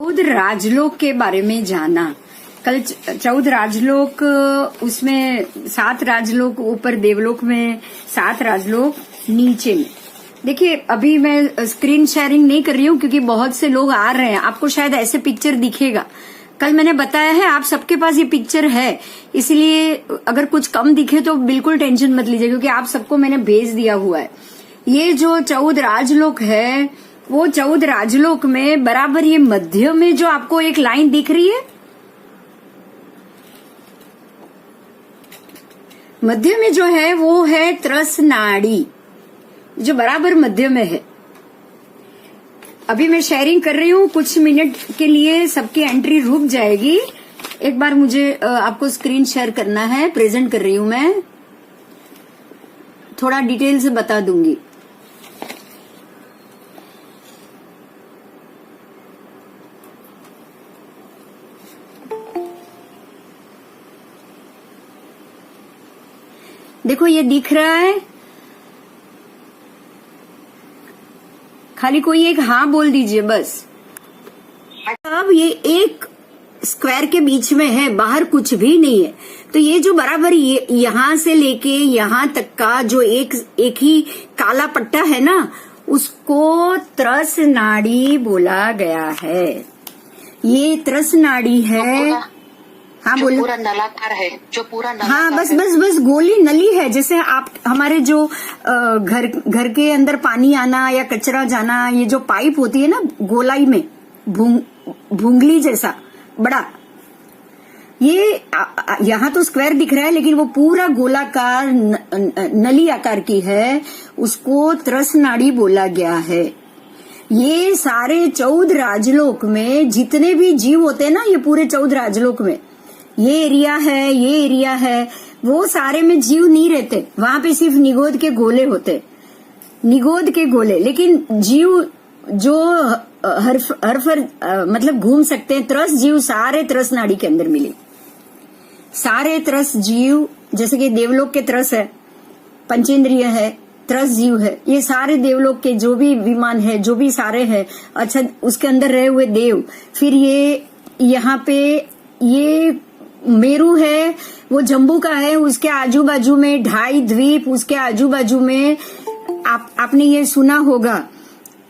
चौदह राजलोक के बारे में जाना। कल 14 राजलोक, उसमें 7 राजलोक ऊपर देवलोक में, 7 राजलोक नीचे में। देखिए अभी मैं स्क्रीन शेयरिंग नहीं कर रही हूँ क्योंकि बहुत से लोग आ रहे हैं, आपको शायद ऐसे पिक्चर दिखेगा। कल मैंने बताया है आप सबके पास ये पिक्चर है, इसलिए अगर कुछ कम दिखे तो बिल्कुल टेंशन मत लीजिए क्योंकि आप सबको मैंने भेज दिया हुआ है। ये जो 14 राजलोक है वो 14 राजलोक में बराबर ये मध्य में जो आपको एक लाइन दिख रही है, मध्य में जो है वो है त्रस नाड़ी, जो बराबर मध्य में है। अभी मैं शेयरिंग कर रही हूँ, कुछ मिनट के लिए सबकी एंट्री रुक जाएगी। एक बार मुझे आपको स्क्रीन शेयर करना है, प्रेजेंट कर रही हूँ मैं, थोड़ा डिटेल से बता दूंगी। देखो ये दिख रहा है, खाली कोई एक हाँ बोल दीजिए बस। अब ये एक स्क्वायर के बीच में है, बाहर कुछ भी नहीं है। तो ये जो बराबर ये यहां से लेके यहां तक का जो एक ही काला पट्टा है ना, उसको त्रस नाड़ी बोला गया है। ये त्रस नाड़ी है। हाँ बोलो। पूरा नलाकार है, जो पूरा नलाकार हाँ बस गोली नली है। जैसे आप हमारे जो घर के अंदर पानी आना या कचरा जाना, ये जो पाइप होती है ना गोलाई में, भूंगली जैसा बड़ा, ये यहाँ तो स्क्वायर दिख रहा है लेकिन वो पूरा गोलाकार नली आकार की है, उसको त्रस नाड़ी बोला गया है। ये सारे 14 राजलोक में जितने भी जीव होते हैं ना, ये पूरे 14 राजलोक में ये एरिया है, ये एरिया है, वो सारे में जीव नहीं रहते। वहां पे सिर्फ निगोद के गोले होते, निगोद के गोले। लेकिन जीव जो मतलब घूम सकते हैं, त्रस जीव सारे त्रस नाड़ी के अंदर मिले। सारे त्रस जीव, जैसे कि देवलोक के त्रस है, पंचेंद्रिय है, त्रस जीव है, ये सारे देवलोक के जो भी विमान है, जो भी सारे है, अच्छा उसके अंदर रहे हुए देव। फिर ये यहाँ पे ये मेरू है, वो जम्बू का है, उसके आजू बाजू में 2.5 द्वीप, उसके आजू बाजू में आपने ये सुना होगा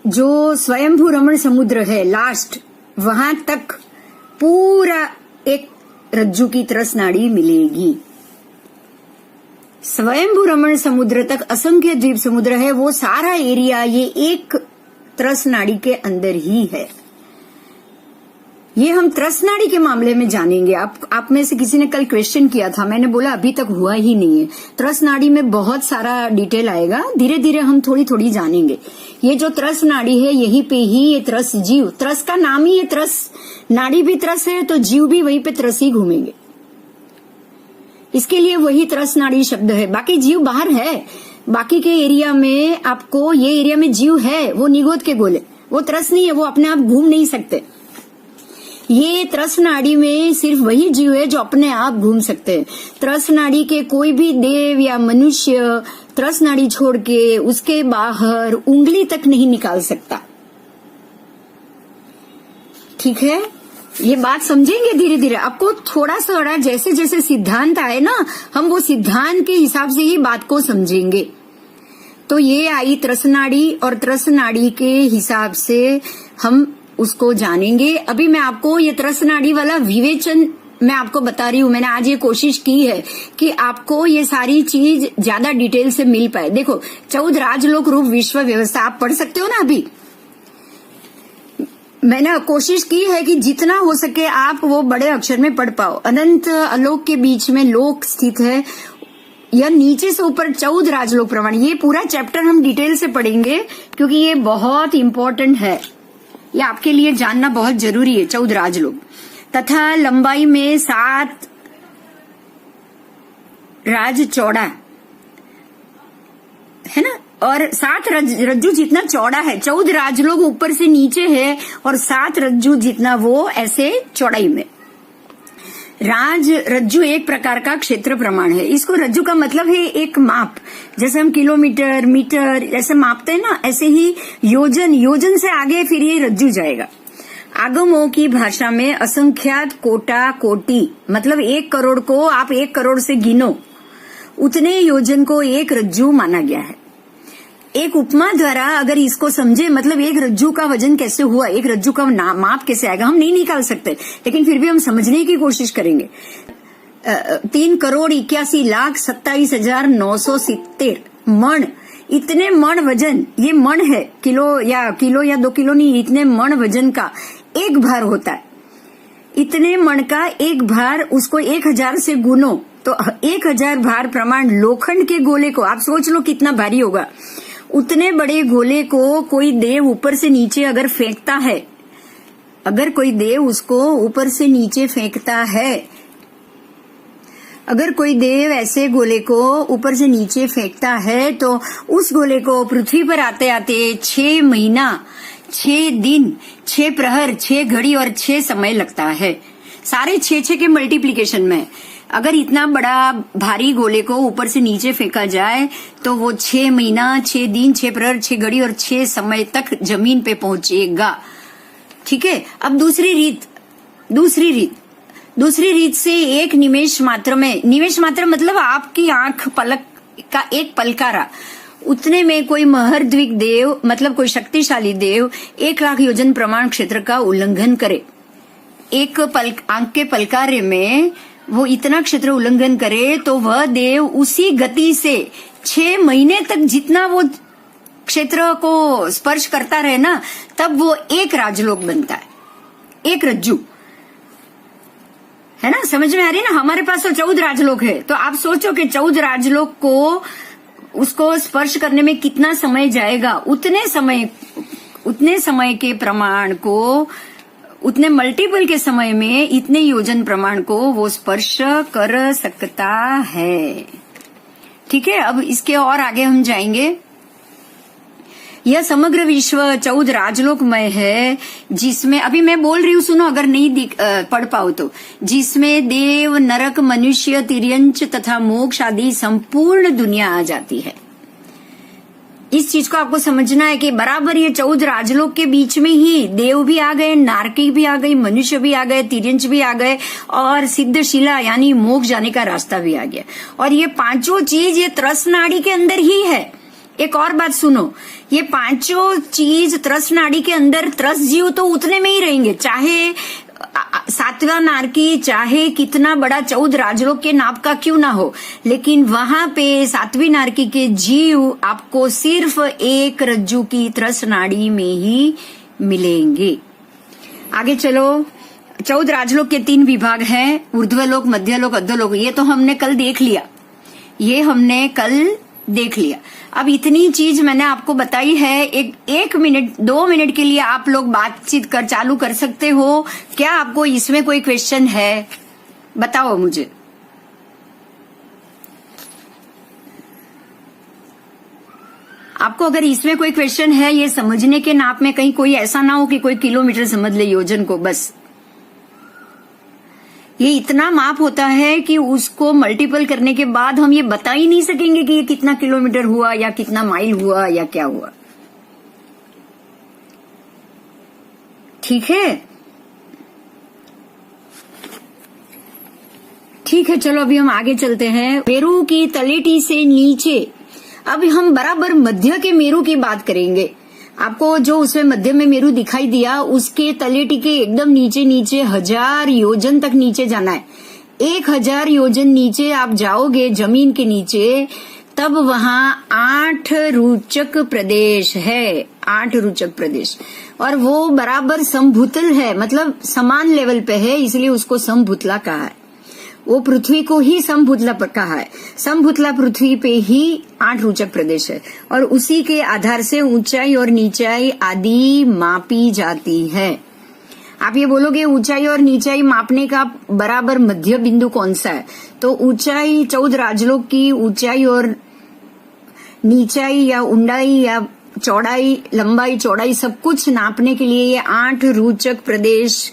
जो स्वयंभू रमण समुद्र है लास्ट, वहां तक पूरा एक रज्जू की त्रस नाड़ी मिलेगी। स्वयंभू रमण समुद्र तक असंख्य द्वीप समुद्र है, वो सारा एरिया ये एक त्रस नाड़ी के अंदर ही है। ये हम त्रस नाड़ी के मामले में जानेंगे। आप में से किसी ने कल क्वेश्चन किया था, मैंने बोला अभी तक हुआ ही नहीं है। त्रस नाड़ी में बहुत सारा डिटेल आएगा, धीरे धीरे हम थोड़ी थोड़ी जानेंगे। ये जो त्रस नाड़ी है, यहीं पे ही ये त्रस जीव, त्रस का नाम ही है त्रस, नाड़ी भी त्रस है तो जीव भी वहीं पे त्रस ही घूमेंगे, इसके लिए वही त्रस नाड़ी शब्द है। बाकी जीव बाहर है, बाकी के एरिया में आपको, ये एरिया में जीव है, वो निगोद के गोले, वो त्रस नहीं है, वो अपने आप घूम नहीं सकते। ये त्रस नाड़ी में सिर्फ वही जीव है जो अपने आप घूम सकते हैं। त्रस नाड़ी के कोई भी देव या मनुष्य त्रस नाड़ी छोड़ के उसके बाहर उंगली तक नहीं निकाल सकता। ठीक है, ये बात समझेंगे धीरे धीरे। आपको थोड़ा सा जैसे जैसे सिद्धांत आए ना, हम वो सिद्धांत के हिसाब से ही बात को समझेंगे। तो ये आई त्रस नाड़ी, और त्रस नाड़ी के हिसाब से हम उसको जानेंगे। अभी मैं आपको ये त्रस नाड़ी वाला विवेचन मैं आपको बता रही हूँ। मैंने आज ये कोशिश की है कि आपको ये सारी चीज ज्यादा डिटेल से मिल पाए। देखो 14 राजलोक रूप विश्व व्यवस्था आप पढ़ सकते हो ना। अभी मैंने कोशिश की है कि जितना हो सके आप वो बड़े अक्षर में पढ़ पाओ। अनंत आलोक के बीच में लोक स्थित है, या नीचे से ऊपर 14 राजलोक प्रमाण। ये पूरा चैप्टर हम डिटेल से पढ़ेंगे क्योंकि ये बहुत इंपॉर्टेंट है, ये आपके लिए जानना बहुत जरूरी है। 14 राजलोक तथा लंबाई में 7 राज चौड़ा है ना, और 7 रज्जू जितना चौड़ा है। 14 राजलोक ऊपर से नीचे है और 7 रज्जू जितना वो ऐसे चौड़ाई में। राज रज्जू एक प्रकार का क्षेत्र प्रमाण है। इसको रज्जू का मतलब है एक माप, जैसे हम किलोमीटर मीटर ऐसे मापते हैं ना, ऐसे ही योजन, योजन से आगे फिर ये रज्जू जाएगा। आगमों की भाषा में असंख्यात कोटा कोटि मतलब 1 करोड़ को आप 1 करोड़ से गिनो, उतने योजन को एक रज्जू माना गया है। एक उपमा द्वारा अगर इसको समझे, मतलब एक रज्जू का वजन कैसे हुआ, एक रज्जू का माप कैसे आएगा, हम नहीं निकाल सकते, लेकिन फिर भी हम समझने की कोशिश करेंगे। 3,81,27,970 मण, इतने मण वजन, ये मण है, किलो या 2 किलो नहीं, इतने मण वजन का एक भार होता है। इतने मण का एक भार, उसको 1000 से गुनो तो 1000 भार प्रमाण लोखंड के गोले को, आप सोच लो कितना भारी होगा। उतने बड़े गोले को कोई देव ऊपर से नीचे अगर फेंकता है, अगर कोई देव उसको ऊपर से नीचे फेंकता है, अगर कोई देव ऐसे गोले को ऊपर से नीचे फेंकता है तो उस गोले को पृथ्वी पर आते आते 6 महीना, 6 दिन, 6 प्रहर, 6 घड़ी और 6 समय लगता है। सारे 6 के मल्टीप्लीकेशन में अगर इतना बड़ा भारी गोले को ऊपर से नीचे फेंका जाए तो वो 6 महीना, 6 दिन, 6 प्रहर, 6 घड़ी और 6 समय तक जमीन पे पहुंचेगा। ठीक है। अब दूसरी रीत से एक निमेष मात्र में, निमेष मात्र मतलब आपकी आंख पलक का एक पलकारा, उतने में कोई महर्द्विक देव मतलब कोई शक्तिशाली देव 1 लाख योजन प्रमाण क्षेत्र का उल्लंघन करे। एक आंख के पलकारे में वो इतना क्षेत्र उल्लंघन करे तो वह देव उसी गति से 6 महीने तक जितना वो क्षेत्र को स्पर्श करता रहे ना, तब वो एक राजलोक बनता है, एक रज्जू, है ना। समझ में आ रही है ना। हमारे पास तो 14 राजलोक है, तो आप सोचो कि 14 राजलोक को उसको स्पर्श करने में कितना समय जाएगा। उतने समय के प्रमाण को, उतने मल्टीपल के समय में इतने योजन प्रमाण को वो स्पर्श कर सकता है। ठीक है। अब इसके और आगे हम जाएंगे। यह समग्र विश्व 14 राजलोकमय है, जिसमें अभी मैं बोल रही हूँ, सुनो अगर नहीं पढ़ पाओ तो, जिसमें देव, नरक, मनुष्य, तिर्यंच तथा मोक्ष आदि संपूर्ण दुनिया आ जाती है। इस चीज को आपको समझना है कि बराबर ये 14 राजलोक के बीच में ही देव भी आ गए, नारकी भी आ गई, मनुष्य भी आ गए, तिर्यंच भी आ गए और सिद्धशिला यानी मोक्ष जाने का रास्ता भी आ गया। और ये 5 चीज ये त्रस नाड़ी के अंदर ही है। एक और बात सुनो, ये 5 चीज त्रस नाड़ी के अंदर, त्रस जीव तो उतने में ही रहेंगे, चाहे 7वां नारकी, चाहे कितना बड़ा 14 राजलोक के नाप का क्यों ना हो, लेकिन वहां पे 7वीं नारकी के जीव आपको सिर्फ एक रज्जू की त्रस नाड़ी में ही मिलेंगे। आगे चलो। 14 राजलोक के 3 विभाग हैं, ऊर्ध्वलोक, मध्यलोक, अधोलोक। ये तो हमने कल देख लिया। अब इतनी चीज मैंने आपको बताई है, एक मिनट 2 मिनट के लिए आप लोग बातचीत कर चालू कर सकते हो। क्या आपको इसमें कोई क्वेश्चन है? बताओ मुझे। आपको अगर इसमें कोई क्वेश्चन है, ये समझने के नाप में कहीं कोई ऐसा ना हो कि कोई किलोमीटर समझ ले योजन को, बस ये इतना माप होता है कि उसको मल्टीपल करने के बाद हम ये बता ही नहीं सकेंगे कि ये कितना किलोमीटर हुआ या कितना माइल हुआ या क्या हुआ। ठीक है। चलो अभी हम आगे चलते हैं। मेरू की तलेटी से नीचे, अब हम बराबर मध्य के मेरू की बात करेंगे। आपको जो उसमें मध्य में मेरू दिखाई दिया, उसके तलेटी के एकदम नीचे 1000 योजन तक नीचे जाना है। 1000 योजन नीचे आप जाओगे जमीन के नीचे, तब वहां 8 रुचक प्रदेश है, 8 रुचक प्रदेश, और वो बराबर समभूतल है, मतलब समान लेवल पे है, इसलिए उसको समभूतला कहा है। वो पृथ्वी को ही समभूतला कहा है। समभूतला पृथ्वी पे ही 8 रुचक प्रदेश है और उसी के आधार से ऊंचाई और नीचाई आदि मापी जाती है। आप ये बोलोगे ऊंचाई और नीचाई मापने का बराबर मध्य बिंदु कौन सा है? तो ऊंचाई 14 राजलोक की ऊंचाई और नीचाई या ऊंडाई या चौड़ाई, लंबाई, चौड़ाई सब कुछ नापने के लिए ये 8 रुचक प्रदेश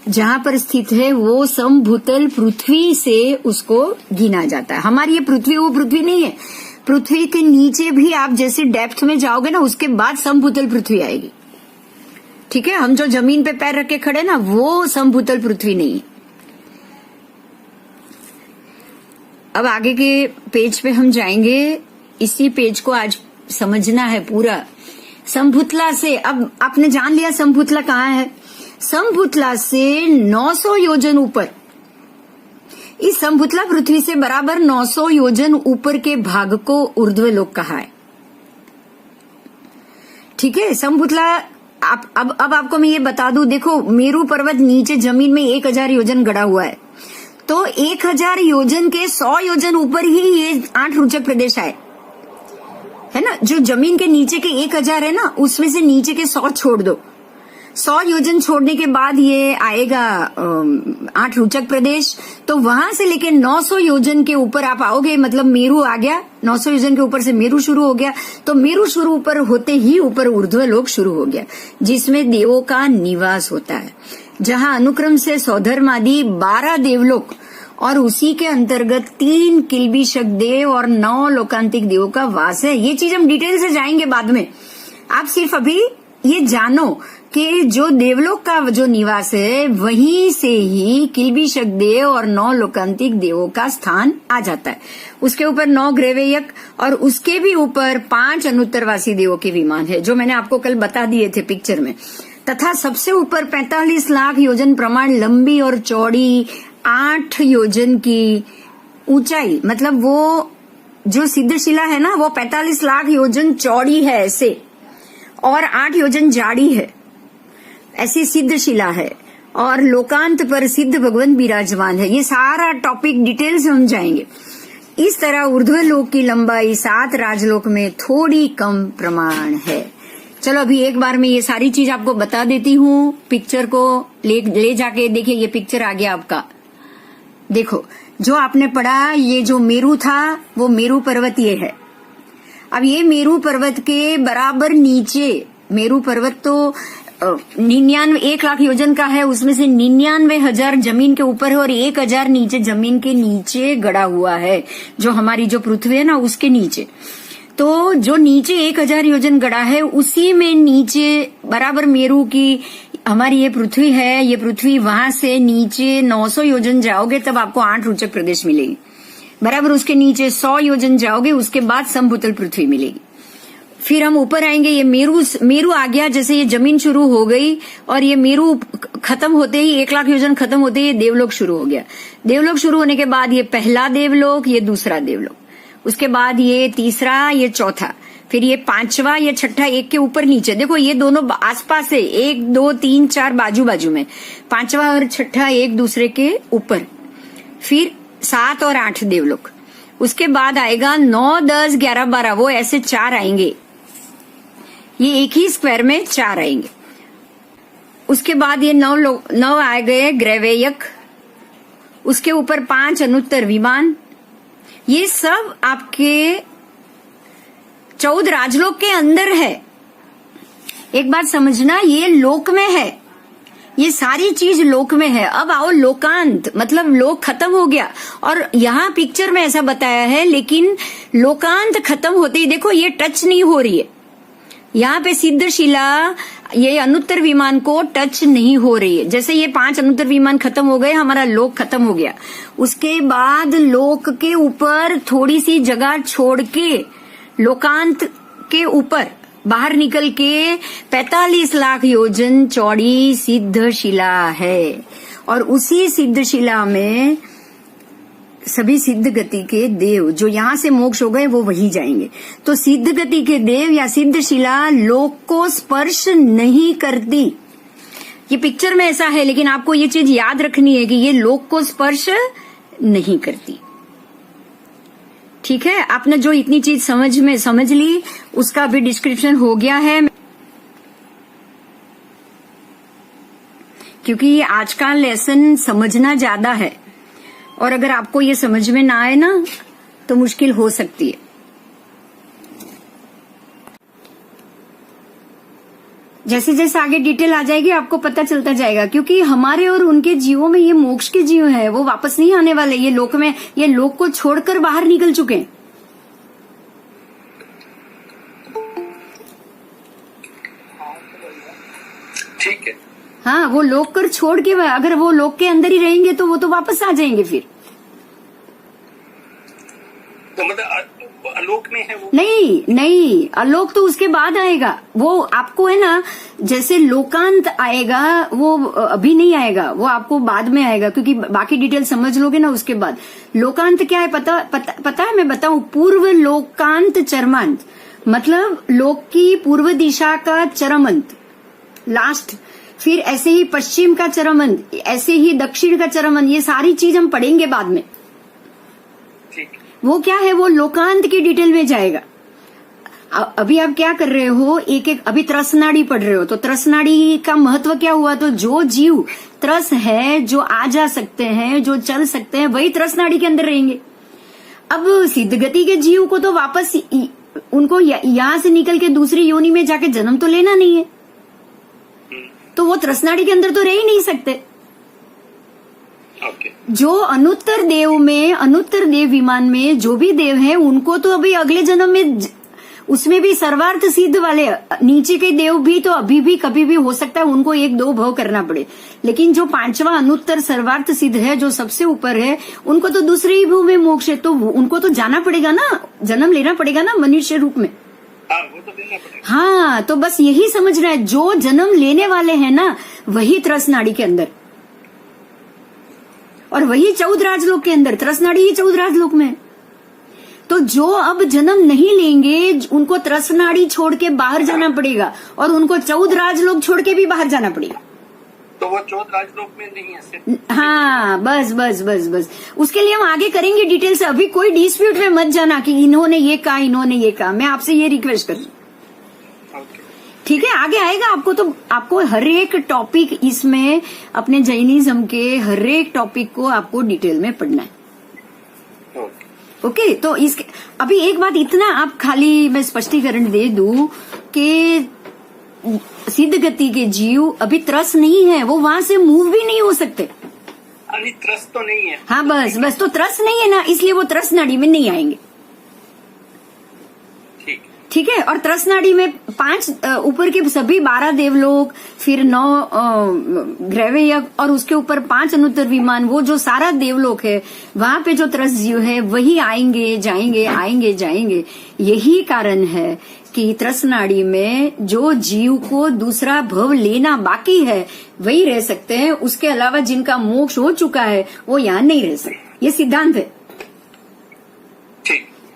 जहां पर स्थित है वो समभूतल पृथ्वी से उसको गिना जाता है। हमारी ये पृथ्वी वो पृथ्वी नहीं है। पृथ्वी के नीचे भी आप जैसे डेप्थ में जाओगे ना, उसके बाद समभूतल पृथ्वी आएगी। ठीक है, हम जो जमीन पे पैर रख के खड़े ना, वो समभूतल पृथ्वी नहीं है। अब आगे के पेज पे हम जाएंगे। इसी पेज को आज समझना है पूरा। समभूतला से, अब आपने जान लिया समभूतला कहाँ है। समभूतला से 900 योजन ऊपर, इस समभूतला पृथ्वी से बराबर 900 योजन ऊपर के भाग को ऊर्ध्वलोक कहा है। ठीक है, समभूतला अब आपको मैं ये बता दूं, देखो मेरू पर्वत नीचे जमीन में 1000 योजन गड़ा हुआ है, तो 1000 योजन के 100 योजन ऊपर ही ये 8 रुचक प्रदेश आए, है ना। जो जमीन के नीचे के 1000 है ना, उसमें से नीचे के 100 छोड़ दो। 100 योजन छोड़ने के बाद ये आएगा 8 रुचक प्रदेश। तो वहां से लेके 900 योजन के ऊपर आप आओगे, मतलब मेरू आ गया। 900 योजन के ऊपर से मेरू शुरू हो गया, तो मेरू शुरू ऊपर होते ही ऊपर ऊर्ध्वलोक शुरू हो गया, जिसमें देवों का निवास होता है, जहां अनुक्रम से सौधर्मादि 12 देवलोक और उसी के अंतर्गत 3 किल्बिषक देव और 9 लोकांतिक देवों का वास है। ये चीज हम डिटेल से जाएंगे बाद में। आप सिर्फ अभी ये जानो कि जो देवलोक का जो निवास है, वहीं से ही किल्बिषक देव और 9 लोकांतिक देवों का स्थान आ जाता है। उसके ऊपर 9 ग्रैवेयक और उसके भी ऊपर 5 अनुत्तरवासी देवों के विमान है, जो मैंने आपको कल बता दिए थे पिक्चर में। तथा सबसे ऊपर 45 लाख योजन प्रमाण लंबी और चौड़ी 8 योजन की ऊंचाई, मतलब वो जो सिद्धशिला है ना, वो 45 लाख योजन चौड़ी है ऐसे, और 8 योजन जाड़ी है, ऐसी सिद्धशिला है। और लोकांत पर सिद्ध भगवान विराजमान है। ये सारा टॉपिक डिटेल से हम जाएंगे। इस तरह ऊर्ध्वलोक की लंबाई 7 राजलोक में थोड़ी कम प्रमाण है। चलो अभी एक बार मैं ये सारी चीज आपको बता देती हूँ। पिक्चर को ले जाके देखिए, ये पिक्चर आ गया आपका। देखो, जो आपने पढ़ा, ये जो मेरू था वो मेरू पर्वत ये है। अब ये मेरू पर्वत के बराबर नीचे, मेरू पर्वत तो 1 लाख योजन का है, उसमें से 99,000 जमीन के ऊपर है और 1000 नीचे जमीन के नीचे गड़ा हुआ है, जो हमारी जो पृथ्वी है ना उसके नीचे। तो जो नीचे 1000 योजन गड़ा है, उसी में नीचे बराबर मेरू की हमारी ये पृथ्वी है। ये पृथ्वी वहां से नीचे 900 योजन जाओगे तब आपको 8 रुचक प्रदेश मिलेगी। बराबर उसके नीचे 100 योजन जाओगे, उसके बाद समभूतल पृथ्वी मिलेगी। फिर हम ऊपर आएंगे, ये मेरू आ गया। जैसे ये जमीन शुरू हो गई और ये मेरू खत्म होते ही 1 लाख योजन खत्म होते ही ये देवलोक शुरू हो गया। देवलोक शुरू होने के बाद ये पहला देवलोक, ये दूसरा देवलोक, उसके बाद ये तीसरा, ये चौथा, फिर ये 5वां, ये 6ठा, एक के ऊपर नीचे। देखो ये दोनों आसपास है, 1 2 3 4 बाजू बाजू में। 5वां और 6ठा एक दूसरे के ऊपर। फिर 7 और 8 देवलोक। उसके बाद आएगा 9 10 11 12, वो ऐसे 4 आएंगे। ये एक ही स्क्वायर में 4 आएंगे। उसके बाद ये 9 आ गए ग्रैवेयक, उसके ऊपर 5 अनुत्तर विमान। ये सब आपके 14 राजलोक के अंदर है। एक बात समझना, ये लोक में है, ये सारी चीज लोक में है। अब आओ लोकांत, मतलब लोक खत्म हो गया, और यहाँ पिक्चर में ऐसा बताया है, लेकिन लोकांत खत्म होते ही देखो ये टच नहीं हो रही है। यहाँ पे सिद्धशिला ये अनुत्तर विमान को टच नहीं हो रही है। जैसे ये 5 अनुत्तर विमान खत्म हो गए, हमारा लोक खत्म हो गया। उसके बाद लोक के ऊपर थोड़ी सी जगह छोड़ के लोकांत के ऊपर बाहर निकल के 45 लाख योजन चौड़ी सिद्धशिला है, और उसी सिद्धशिला में सभी सिद्ध गति के देव जो यहाँ से मोक्ष हो गए वो वही जाएंगे। तो सिद्ध गति के देव या सिद्धशिला लोक को स्पर्श नहीं करती। ये पिक्चर में ऐसा है, लेकिन आपको ये चीज याद रखनी है कि ये लोक को स्पर्श नहीं करती। ठीक है, आपने जो इतनी चीज समझ ली, उसका भी डिस्क्रिप्शन हो गया है, क्योंकि ये आज का लेसन समझना ज्यादा है, और अगर आपको ये समझ में ना आए ना तो मुश्किल हो सकती है। जैसे जैसे आगे डिटेल आ जाएगी आपको पता चलता जाएगा, क्योंकि हमारे और उनके जीवों में ये मोक्ष के जीव हैं, वो वापस नहीं आने वाले। ये लोक में, ये लोक को छोड़कर बाहर निकल चुके हैं। ठीक है। हाँ, वो लोक कर छोड़ के अगर वो लोक के अंदर ही रहेंगे तो वो तो वापस आ जाएंगे फिर। तो मतलब आलोक में है वो? नहीं, आलोक तो उसके बाद आएगा। वो आपको है ना, जैसे लोकांत आएगा वो अभी नहीं आएगा, वो आपको बाद में आएगा, क्योंकि बाकी डिटेल समझ लोगे ना उसके बाद। लोकांत क्या है पता है, मैं बताऊं। पूर्व लोकांत चरमांत, मतलब लोक की पूर्व दिशा का चरम अंत, लास्ट। फिर ऐसे ही पश्चिम का चरम अंत, ऐसे ही दक्षिण का चरम अंत। ये सारी चीज हम पढ़ेंगे बाद में। ठीक। वो क्या है, वो लोकांत की डिटेल में जाएगा। अभी आप क्या कर रहे हो, एक एक अभी त्रसनाड़ी पढ़ रहे हो, तो त्रसनाड़ी का महत्व क्या हुआ। तो जो जीव त्रस है, जो आ जा सकते हैं, जो चल सकते हैं, वही त्रसनाड़ी के अंदर रहेंगे। अब सिद्ध गति के जीव को तो वापस उनको यहां से निकल के दूसरी योनि में जाके जन्म तो लेना नहीं है, तो वो त्रसनाड़ी के अंदर तो रह ही नहीं सकते। ओके। जो अनुत्तर देव विमान में जो भी देव हैं, उनको तो अभी अगले जन्म में उसमें भी सर्वार्थ सिद्ध वाले नीचे के देव भी तो अभी भी कभी भी हो सकता है उनको एक दो भव करना पड़े। लेकिन जो पांचवा अनुत्तर सर्वार्थ सिद्ध है, जो सबसे ऊपर है, उनको तो दूसरे ही भव में मोक्ष है, तो उनको तो जाना पड़ेगा ना, जन्म लेना पड़ेगा ना मनुष्य रूप में। वो तो देना पड़ेगा। हाँ, तो बस यही समझना है, जो जन्म लेने वाले हैं ना, वही त्रसनाड़ी के अंदर, और वही 14 राजलोक के अंदर। त्रसनाड़ी ही 14 राजलोक में। तो जो अब जन्म नहीं लेंगे, उनको त्रसनाड़ी छोड़ के बाहर जाना पड़ेगा, और उनको 14 राजलोक छोड़ के भी बाहर जाना पड़ेगा। तो वो 14 राजलोक में नहीं है सिर्फ। हाँ, बस उसके लिए हम आगे करेंगे डिटेल से। अभी कोई डिस्प्यूट में मत जाना कि इन्होंने ये कहा, इन्होंने ये कहा। मैं आपसे ये रिक्वेस्ट कर रही हूँ, ठीक है। आगे आएगा आपको, तो आपको हर एक टॉपिक इसमें अपने जैनिज्म के हर एक टॉपिक को आपको डिटेल में पढ़ना है। ओके। तो इसके अभी एक बात इतना आप खाली मैं स्पष्टीकरण दे दूं कि सिद्ध गति के जीव अभी त्रस नहीं है, वो वहां से मूव भी नहीं हो सकते। अभी त्रस तो नहीं है। हाँ, बस तो त्रस नहीं है ना, इसलिए वो त्रस नाड़ी में नहीं आएंगे। ठीक है। और त्रसनाड़ी में 5 ऊपर के सभी 12 देवलोक, फिर 9 ग्रैवयज्ञ, और उसके ऊपर 5 अनुत्तर विमान, वो जो सारा देवलोक है, वहां पे जो त्रस जीव है वही आएंगे जाएंगे, आएंगे जाएंगे। यही कारण है कि त्रसनाड़ी में जो जीव को दूसरा भव लेना बाकी है वही रह सकते हैं। उसके अलावा जिनका मोक्ष हो चुका है वो यहाँ नहीं रह सकते। ये सिद्धांत है।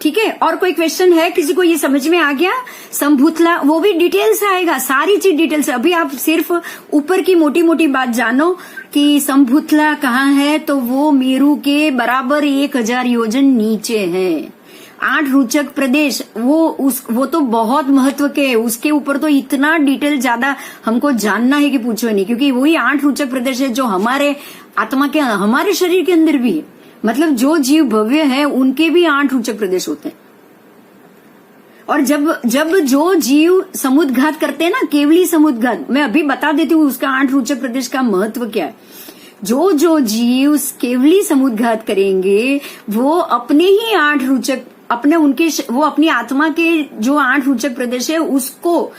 ठीक है। और कोई क्वेश्चन है किसी को? ये समझ में आ गया? संभूतला वो भी डिटेल से आएगा, सारी चीज डिटेल से। अभी आप सिर्फ ऊपर की मोटी मोटी बात जानो कि संभूतला कहाँ है, तो वो मेरू के बराबर 1000 योजन नीचे है। 8 रोचक प्रदेश, वो तो बहुत महत्व के है। उसके ऊपर तो इतना डिटेल ज्यादा हमको जानना है कि पूछो नहीं, क्योंकि वही 8 रोचक प्रदेश है जो हमारे आत्मा के, हमारे शरीर के अंदर भी है। मतलब जो जीव भव्य है उनके भी 8 रोचक प्रदेश होते हैं। और जब जो जीव समुद्घात करते हैं ना, केवली समुद्घात, मैं अभी बता देती हूँ उसका 8 रोचक प्रदेश का महत्व क्या है। जो जीव केवली समुद्घात करेंगे वो अपने ही 8 रोचक, वो अपनी आत्मा के जो 8 रोचक प्रदेश है उसको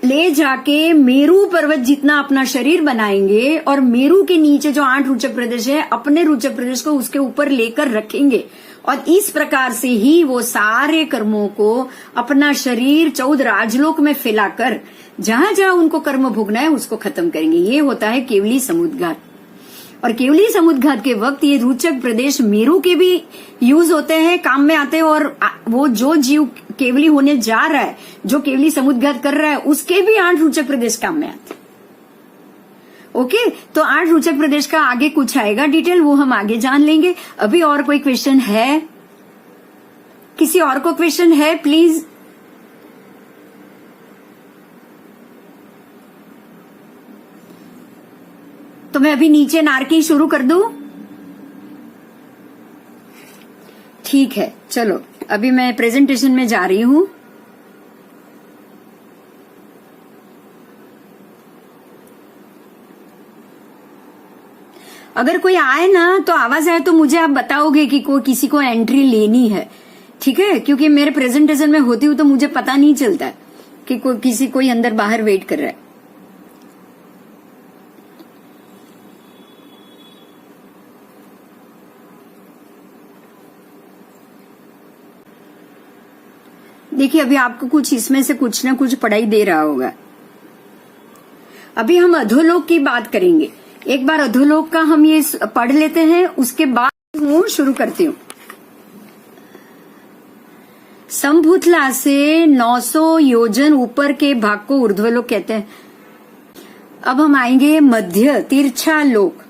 ले जाके मेरू पर्वत जितना अपना शरीर बनाएंगे, और मेरू के नीचे जो 8 रोचक प्रदेश है अपने रोचक प्रदेश को उसके ऊपर लेकर रखेंगे। और इस प्रकार से ही वो सारे कर्मों को अपना शरीर 14 राजलोक में फैलाकर जहां जहां उनको कर्म भोगना है उसको खत्म करेंगे। ये होता है केवली समुद्घात। और केवली समुद्घात के वक्त ये रोचक प्रदेश मेरू के भी यूज होते हैं, काम में आते हैं। और वो जो जीव केवली होने जा रहा है, जो केवली समुद्घात कर रहा है, उसके भी 8 रोचक प्रदेश काम में आते हैं। ओके। तो 8 रोचक प्रदेश का आगे कुछ आएगा डिटेल, वो हम आगे जान लेंगे। अभी और कोई क्वेश्चन है? किसी और को क्वेश्चन है प्लीज? तो मैं अभी नीचे नारकी शुरू कर दूं? ठीक है, चलो अभी मैं प्रेजेंटेशन में जा रही हूं। अगर कोई आए ना तो आवाज आए तो मुझे आप बताओगे कि किसी को एंट्री लेनी है, ठीक है? क्योंकि मेरे प्रेजेंटेशन में होती हूँ तो मुझे पता नहीं चलता कि कोई अंदर बाहर वेट कर रहा है। देखिए अभी आपको कुछ इसमें से कुछ ना कुछ पढ़ाई दे रहा होगा। अभी हम अधोलोक की बात करेंगे। एक बार अधोलोक का हम ये पढ़ लेते हैं, उसके बाद मैं शुरू करती हूँ। संभूतला से 900 योजन ऊपर के भाग को ऊर्ध्वलोक कहते हैं। अब हम आएंगे मध्य तिरछा लोक।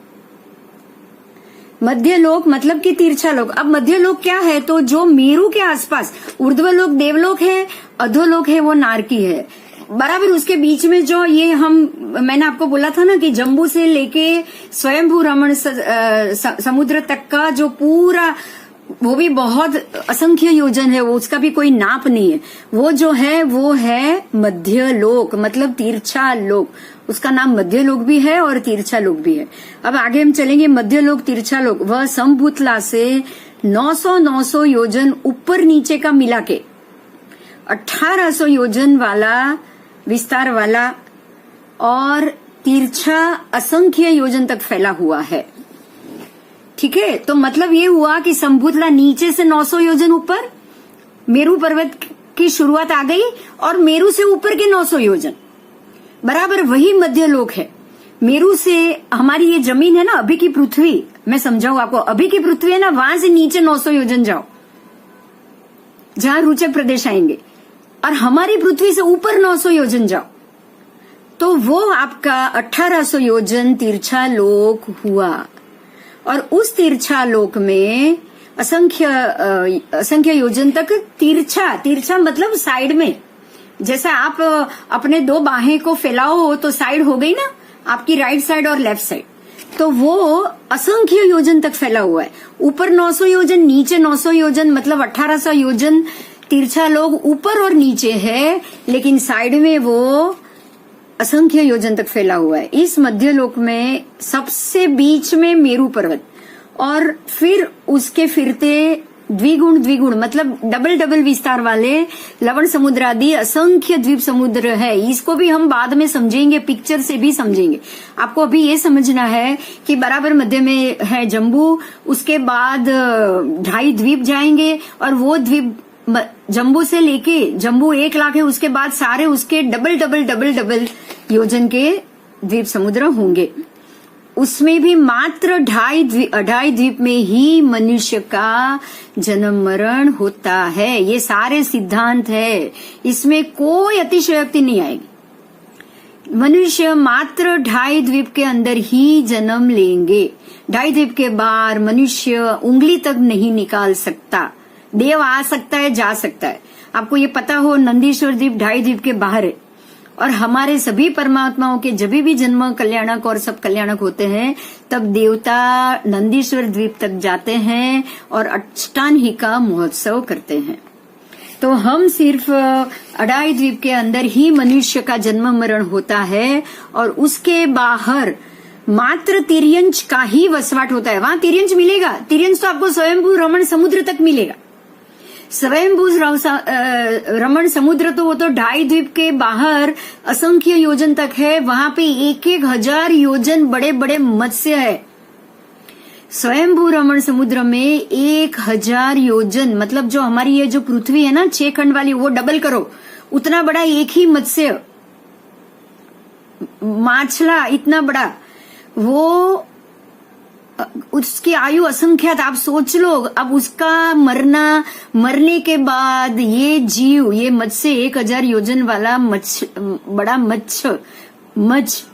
मध्य लोक मतलब कि तिरछा लोक। अब मध्य लोक क्या है, तो जो मेरू के आसपास उर्ध्वलोक देवलोक है, अधोलोक है वो नारकी है। बराबर उसके बीच में जो ये मैंने आपको बोला था ना कि जम्बू से लेके स्वयंभू रमण समुद्र तक का जो पूरा, वो भी बहुत असंख्य योजन है, वो उसका भी कोई नाप नहीं है। वो जो है वो है मध्य लोक, मतलब तिरछा लोक। उसका नाम मध्य लोक भी है और तिरछा लोक भी है। अब आगे हम चलेंगे। मध्य लोक तिरछा लोक वह संभूतला से 900 योजन ऊपर नीचे का मिला के 1800 योजन वाला विस्तार वाला और तिरछा असंख्य योजन तक फैला हुआ है। ठीक है, तो मतलब ये हुआ कि संभूतला नीचे से 900 योजन ऊपर, मेरू पर्वत की शुरुआत आ गई और मेरू से ऊपर के 900 योजन बराबर वही मध्य लोक है। मेरू से हमारी ये जमीन है ना, अभी की पृथ्वी, मैं समझाऊं आपको, अभी की पृथ्वी है ना, वहां से नीचे 900 योजन जाओ जहां रोचक प्रदेश आएंगे, और हमारी पृथ्वी से ऊपर 900 योजन जाओ, तो वो आपका 1800 योजन तिरछा लोक हुआ। और उस तिरछा लोक में असंख्य योजन तक तिरछा मतलब साइड में, जैसा आप अपने दो बाहें को फैलाओ तो साइड हो गई ना आपकी, राइट साइड और लेफ्ट साइड, तो वो असंख्य योजन तक फैला हुआ है। ऊपर 900 योजन, नीचे 900 योजन, मतलब 1800 योजन तिरछा लोक ऊपर और नीचे है, लेकिन साइड में वो असंख्य योजन तक फैला हुआ है। इस मध्य लोक में सबसे बीच में मेरू पर्वत, और फिर उसके फिरते द्विगुण मतलब डबल विस्तार वाले लवण समुद्र आदि असंख्य द्वीप समुद्र है। इसको भी हम बाद में समझेंगे, पिक्चर से भी समझेंगे। आपको अभी ये समझना है कि बराबर मध्य में है जम्बू, उसके बाद 2.5 द्वीप जाएंगे, और वो द्वीप जम्बू से लेके, जम्बू 1 लाख है, उसके बाद सारे उसके डबल योजन के द्वीप समुद्र होंगे। उसमें भी मात्र 2.5 द्वीप में ही मनुष्य का जन्म मरण होता है। ये सारे सिद्धांत है, इसमें कोई अतिशयोक्ति नहीं आएगी। मनुष्य मात्र 2.5 द्वीप के अंदर ही जन्म लेंगे। 2.5 द्वीप के बाहर मनुष्य उंगली तक नहीं निकाल सकता। देव आ सकता है, जा सकता है। आपको ये पता हो, नंदीश्वर द्वीप 2.5 द्वीप के बाहर है, और हमारे सभी परमात्माओं के जब भी जन्म कल्याणक और सब कल्याणक होते हैं, तब देवता नंदीश्वर द्वीप तक जाते हैं और अष्टांगिका महोत्सव करते हैं। तो हम सिर्फ 2.5 द्वीप के अंदर ही मनुष्य का जन्म मरण होता है, और उसके बाहर मात्र तिर्यंच का ही वसवाट होता है। वहां तिर्यंच मिलेगा, तिर्यंच तो आपको स्वयंभू रमण समुद्र तक मिलेगा। स्वयंभू रमण समुद्र तो वो तो 2.5 द्वीप के बाहर असंख्य योजन तक है, वहां पे 1,000 योजन बड़े बड़े मत्स्य है। स्वयंभू रमण समुद्र में 1,000 योजन, मतलब जो हमारी ये जो पृथ्वी है ना 6 खंड वाली, वो डबल करो, उतना बड़ा एक ही मत्स्य, माछला इतना बड़ा, वो उसकी आयु असंख्यात। आप सोच लो, अब उसका मरने के बाद ये जीव, ये मत्स्य 1,000 योजन वाला बड़ा मच्छ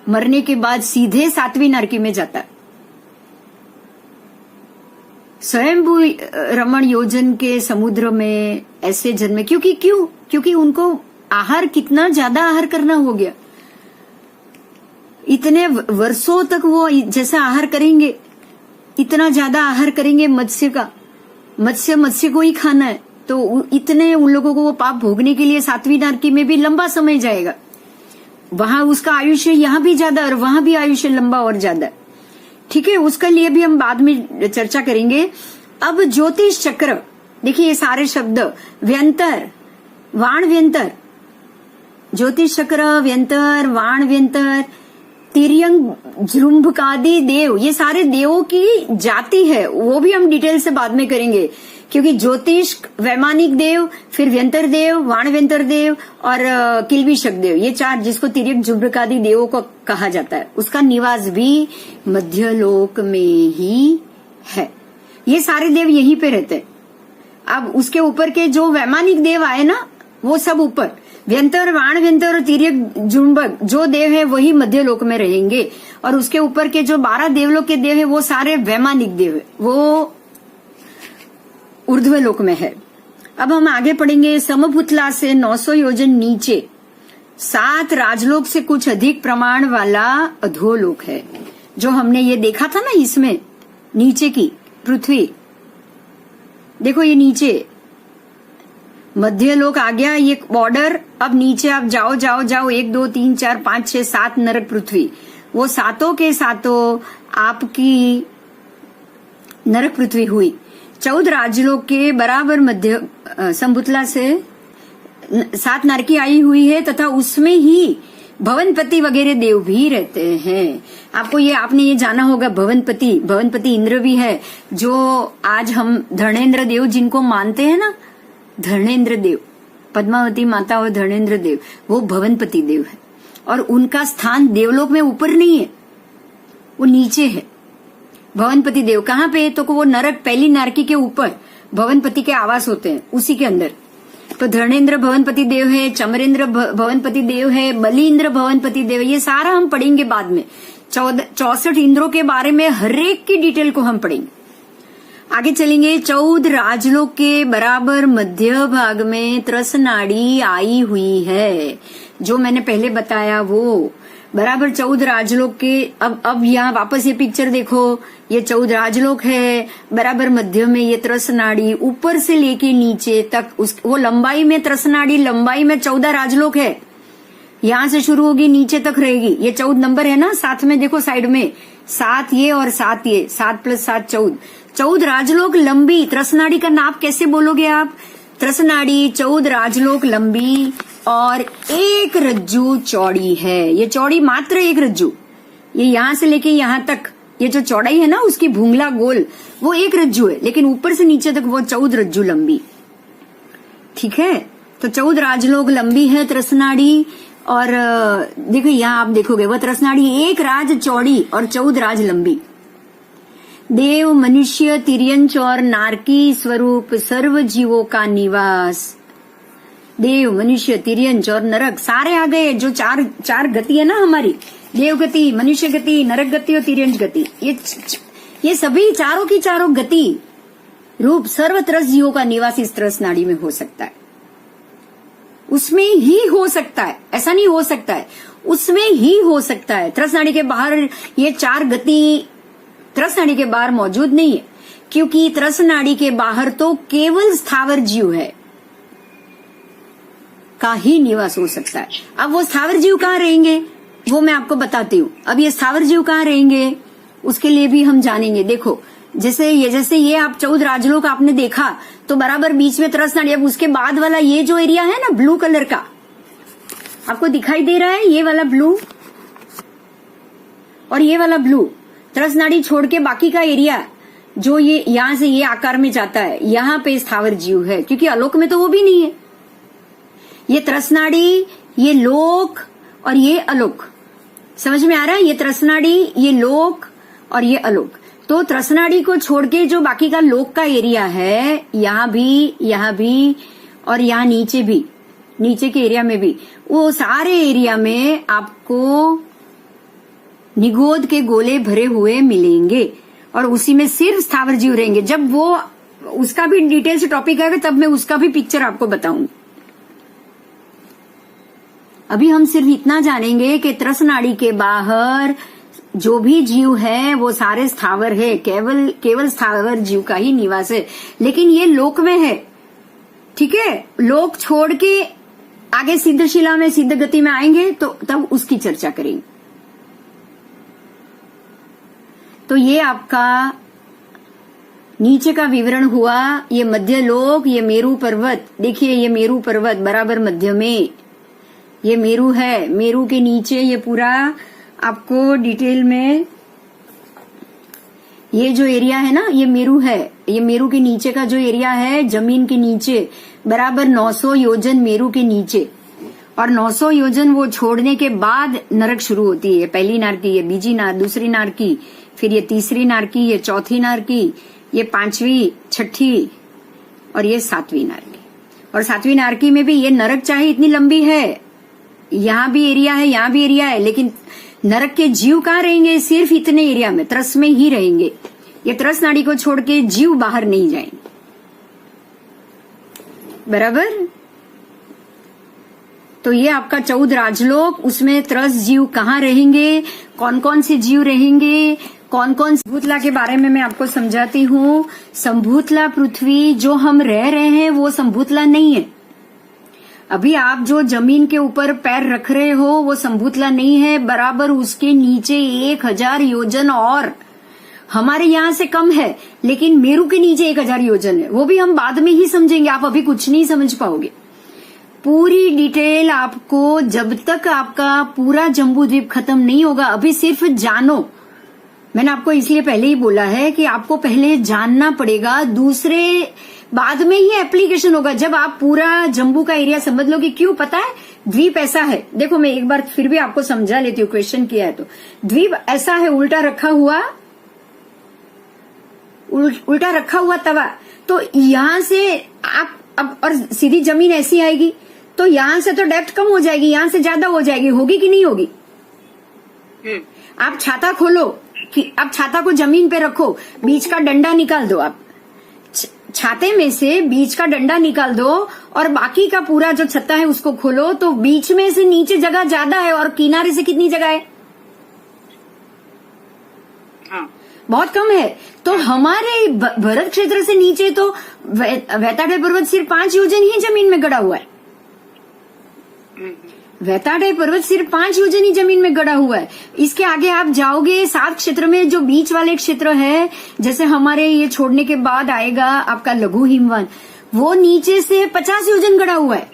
मरने के बाद सीधे 7वीं नारकी में जाता है। स्वयंभू रमण योजन के समुद्र में ऐसे जन्मे, क्योंकि उनको आहार, कितना ज्यादा आहार करना हो गया। इतने वर्षों तक वो जैसा आहार करेंगे, इतना ज्यादा आहार करेंगे मत्स्य का, मत्स्य को ही खाना है, तो इतने उन लोगों को वो पाप भोगने के लिए 7वीं नारकी में भी लंबा समय जाएगा। वहां उसका आयुष्य यहाँ भी ज्यादा और वहां भी आयुष्य लंबा और ज्यादा। ठीक है, उसके लिए भी हम बाद में चर्चा करेंगे। अब ज्योतिष चक्र देखिए, ये सारे शब्द व्यंतर, वाण व्यंतर, ज्योतिष चक्र, व्यंतर, वाण व्यंतर, तिर्यंग, जृंभकादि देव, ये सारे देवों की जाति है, वो भी हम डिटेल से बाद में करेंगे क्योंकि ज्योतिष, वैमानिक देव, फिर व्यंतर देव, वाण व्यंतर देव और किल्बिषक देव, ये चार जिसको तिर्यक जुब्रकादि देवों को कहा जाता है, उसका निवास भी मध्यलोक में ही है। ये सारे देव यहीं पे रहते हैं। अब उसके ऊपर के जो वैमानिक देव आए ना, वो सब ऊपर, व्यंतर, वाण व्यंतर और तिर्यक जुम्बक जो देव है वही मध्यलोक में रहेंगे, और उसके ऊपर के जो 12 देवलोक के देव है वो सारे वैमानिक देव है, वो ऊर्ध्वलोक में है। अब हम आगे पढ़ेंगे। समभूतला से 900 योजन नीचे 7 राजलोक से कुछ अधिक प्रमाण वाला अधोलोक है। जो हमने ये देखा था ना, इसमें नीचे की पृथ्वी, देखो ये नीचे मध्यलोक आ गया, ये बॉर्डर। अब नीचे आप जाओ जाओ जाओ, 1 2 3 4 5 6 7 नरक पृथ्वी, वो सातों के सातों आपकी नरक पृथ्वी हुई। 14 राजलोक के बराबर मध्य संभुतला से 7 नरकी आई हुई है, तथा उसमें ही भवनपति वगैरह देव भी रहते हैं। आपने ये जाना होगा, भवनपति इंद्र भी है, जो आज हम धर्णेन्द्र देव जिनको मानते हैं ना, धर्णेन्द्र देव, पद्मावती माता और धर्णेन्द्र देव, वो भवनपति देव है। और उनका स्थान देवलोक में ऊपर नहीं है, वो नीचे है। भवनपति देव कहाँ पे? तो वो नरक, पहली नारकी के ऊपर भवनपति के आवास होते हैं, उसी के अंदर। तो धर्णेन्द्र भवनपति देव है, चमरेन्द्र भवनपति देव है, बलीन्द्र भवनपति देव है। ये सारा हम पढ़ेंगे बाद में। 64 इंद्रों के बारे में हर एक की डिटेल को हम पढ़ेंगे। आगे चलेंगे। 14 राजलोक के बराबर मध्य भाग में त्रसनाड़ी आई हुई है, जो मैंने पहले बताया वो बराबर 14 राजलोक के। अब यहाँ वापस ये पिक्चर देखो, ये 14 राजलोक है, बराबर मध्य में ये त्रसनाड़ी, ऊपर से लेके नीचे तक वो लंबाई में, त्रसनाड़ी लंबाई में 14 राजलोक है। यहाँ से शुरू होगी, नीचे तक रहेगी। ये 14 नंबर है ना, साथ में देखो साइड में 7 ये और 7 ये, 7 + 7 14। 14 राजलोक लंबी। त्रसनाड़ी का नाप कैसे बोलोगे आप? त्रसनाड़ी 14 राजलोक लंबी और 1 रज्जू चौड़ी है। ये चौड़ी मात्र 1 रज्जू, ये यहाँ से लेके यहाँ तक, ये जो चौड़ाई है ना उसकी भूंगला गोल, वो 1 रज्जू है, लेकिन ऊपर से नीचे तक वो 14 रज्जू लंबी। ठीक है, तो 14 राजलोक लंबी है त्रसनाड़ी। और देखो यहाँ आप देखोगे, वह त्रसनाड़ी 1 राज चौड़ी और 14 राज लंबी। देव, मनुष्य, तिर्यंच और नारकी स्वरूप सर्व जीवों का निवास। देव, मनुष्य, तिर्यंच और नरक सारे आ गए। जो चार गति है ना हमारी, देव गति, मनुष्य गति, नरक गति और तिर्यंच गति, ये सभी चारों की चारों गति रूप सर्व त्रस जीवों का निवास इस त्रस नाड़ी में हो सकता है। उसमें ही हो सकता है, ऐसा नहीं हो सकता है, उसमें ही हो सकता है। त्रस नाड़ी के बाहर ये 4 गति त्रस नाड़ी के बाहर मौजूद नहीं है, क्योंकि त्रस नाड़ी के बाहर तो केवल स्थावर जीव है का ही निवास हो सकता है। अब वो स्थावर जीव कहाँ रहेंगे वो मैं आपको बताती हूँ। अब ये स्थावर जीव कहाँ रहेंगे उसके लिए भी हम जानेंगे। देखो जैसे ये आप 14 राजलोक आपने देखा, तो बराबर बीच में त्रस नाड़ी। अब उसके बाद वाला ये जो एरिया है ना ब्लू कलर का, आपको दिखाई दे रहा है, ये वाला ब्लू और ये वाला ब्लू, त्रस नाड़ी छोड़ के बाकी का एरिया जो ये यहां से ये आकार में जाता है, यहाँ पे स्थावर जीव है, क्योंकि आलोक में तो वो भी नहीं है। ये त्रसनाड़ी, ये लोक और ये अलोक, समझ में आ रहा है? ये त्रसनाड़ी, ये लोक और ये अलोक। तो त्रसनाड़ी को छोड़ के जो बाकी का लोक का एरिया है, यहाँ भी और यहाँ नीचे भी, नीचे के एरिया में भी, वो सारे एरिया में आपको निगोद के गोले भरे हुए मिलेंगे और उसी में सिर्फ स्थावर जीव रहेंगे। जब वो उसका भी डिटेल से टॉपिक आएगा तब मैं उसका भी पिक्चर आपको बताऊंगी। अभी हम सिर्फ इतना जानेंगे कि त्रसनाड़ी के बाहर जो भी जीव है वो सारे स्थावर है, केवल स्थावर जीव का ही निवास है। लेकिन ये लोक में है, ठीक है? लोक छोड़ के आगे सिद्धशिला में, सिद्ध गति में आएंगे तो तब उसकी चर्चा करेंगे। तो ये आपका नीचे का विवरण हुआ। ये मध्य लोक, ये मेरू पर्वत, देखिए ये मेरू पर्वत बराबर मध्य में, ये मेरू है। मेरू के नीचे ये पूरा आपको डिटेल में ये जो एरिया है ना, ये मेरू है। ये मेरू के नीचे का जो एरिया है, जमीन के नीचे बराबर 900 योजन मेरू के नीचे, और 900 योजन वो छोड़ने के बाद नरक शुरू होती है। पहली नारकी, ये बीजी नार, दूसरी नारकी, फिर ये तीसरी नारकी, ये चौथी नारकी, ये पांचवी, छठी और ये सातवीं नारकी। और सातवीं नारकी में भी ये नरक चाहे इतनी लंबी है, यहाँ भी एरिया है, यहाँ भी एरिया है, लेकिन नरक के जीव कहाँ रहेंगे? सिर्फ इतने एरिया में, त्रस में ही रहेंगे। ये त्रस नाड़ी को छोड़ के जीव बाहर नहीं जाएंगे। बराबर? तो ये आपका 14 राजलोक, उसमें त्रस जीव कहाँ रहेंगे, कौन कौन से जीव रहेंगे, कौन कौन संभूतला के बारे में मैं आपको समझाती हूँ। संभूतला पृथ्वी जो हम रह रहे हैं वो संभूतला नहीं है। अभी आप जो जमीन के ऊपर पैर रख रहे हो वो संभूतला नहीं है, बराबर उसके नीचे 1000 योजन और हमारे यहाँ से कम है, लेकिन मेरू के नीचे 1000 योजन है। वो भी हम बाद में ही समझेंगे, आप अभी कुछ नहीं समझ पाओगे। पूरी डिटेल आपको जब तक आपका पूरा जम्बू द्वीप खत्म नहीं होगा, अभी सिर्फ जानो। मैंने आपको इसलिए पहले ही बोला है कि आपको पहले जानना पड़ेगा, दूसरे बाद में ही एप्लीकेशन होगा। जब आप पूरा जम्बू का एरिया समझ लोगे, क्यों पता है? द्वीप ऐसा है, देखो मैं एक बार फिर भी आपको समझा लेती हूँ, क्वेश्चन किया है तो। द्वीप ऐसा है, उल्टा रखा हुआ तवा, तो यहां से आप अब, और सीधी जमीन ऐसी आएगी तो यहां से तो डेप्थ कम हो जाएगी, यहां से ज्यादा हो जाएगी, होगी कि नहीं होगी? आप छाता खोलो, कि आप छाता को जमीन पे रखो, बीच का डंडा निकाल दो, आप छाते में से बीच का डंडा निकाल दो और बाकी का पूरा जो छत्ता है उसको खोलो, तो बीच में से नीचे जगह ज्यादा है और किनारे से कितनी जगह है? हाँ। बहुत कम है। तो हमारे भरत क्षेत्र से नीचे तो वैताडय पर्वत सिर्फ 5 योजन ही जमीन में गड़ा हुआ है। वैताडय पर्वत सिर्फ 5 योजन ही जमीन में गड़ा हुआ है। इसके आगे आप जाओगे 7 क्षेत्र में, जो बीच वाले क्षेत्र है, जैसे हमारे ये छोड़ने के बाद आएगा आपका लघु हिमवन, वो नीचे से 50 योजन गड़ा हुआ है।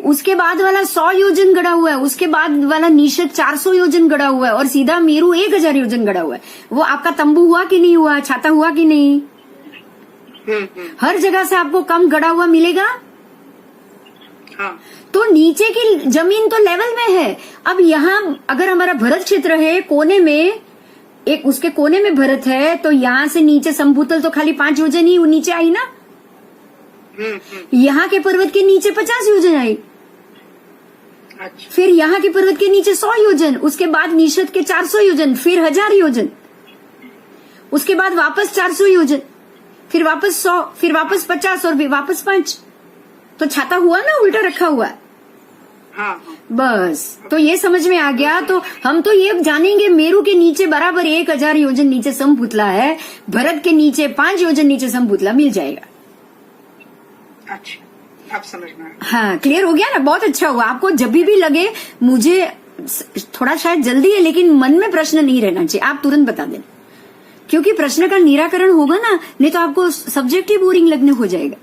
उसके बाद वाला 100 योजन गड़ा हुआ है, उसके बाद वाला निषद 400 योजन गड़ा हुआ है, और सीधा मेरू 1000 योजन गड़ा हुआ है। वो आपका तंबू हुआ कि नहीं हुआ, छाता हुआ कि नहीं? हर जगह से आपको कम गड़ा हुआ मिलेगा। हाँ। तो नीचे की जमीन तो लेवल में है। अब यहाँ अगर हमारा भरत क्षेत्र है, कोने में एक उसके कोने में भरत है, तो यहाँ से नीचे संभूतल तो खाली 5 योजन ही नीचे आई ना। यहाँ के पर्वत के नीचे 50 योजन आई। अच्छा। फिर यहाँ के पर्वत के नीचे 100 योजन, उसके बाद निषद के 400 योजन, फिर 1000 योजन, उसके बाद वापस 400 योजन, फिर वापस 100, फिर वापस 50 और फिर वापस 5। तो छाता हुआ ना, उल्टा रखा हुआ। हाँ। बस, तो ये समझ में आ गया। तो हम तो ये जानेंगे, मेरू के नीचे बराबर 1000 योजन नीचे संभूतला है, भरत के नीचे 5 योजन नीचे संभूतला मिल जाएगा। अच्छा, आप समझ में। हाँ, क्लियर हो गया ना? बहुत अच्छा हुआ। आपको जब भी लगे मुझे थोड़ा शायद जल्दी है, लेकिन मन में प्रश्न नहीं रहना चाहिए, आप तुरंत बता देना, क्योंकि प्रश्न का निराकरण होगा ना, नहीं तो आपको सब्जेक्ट ही बोरिंग लगने हो जाएगा।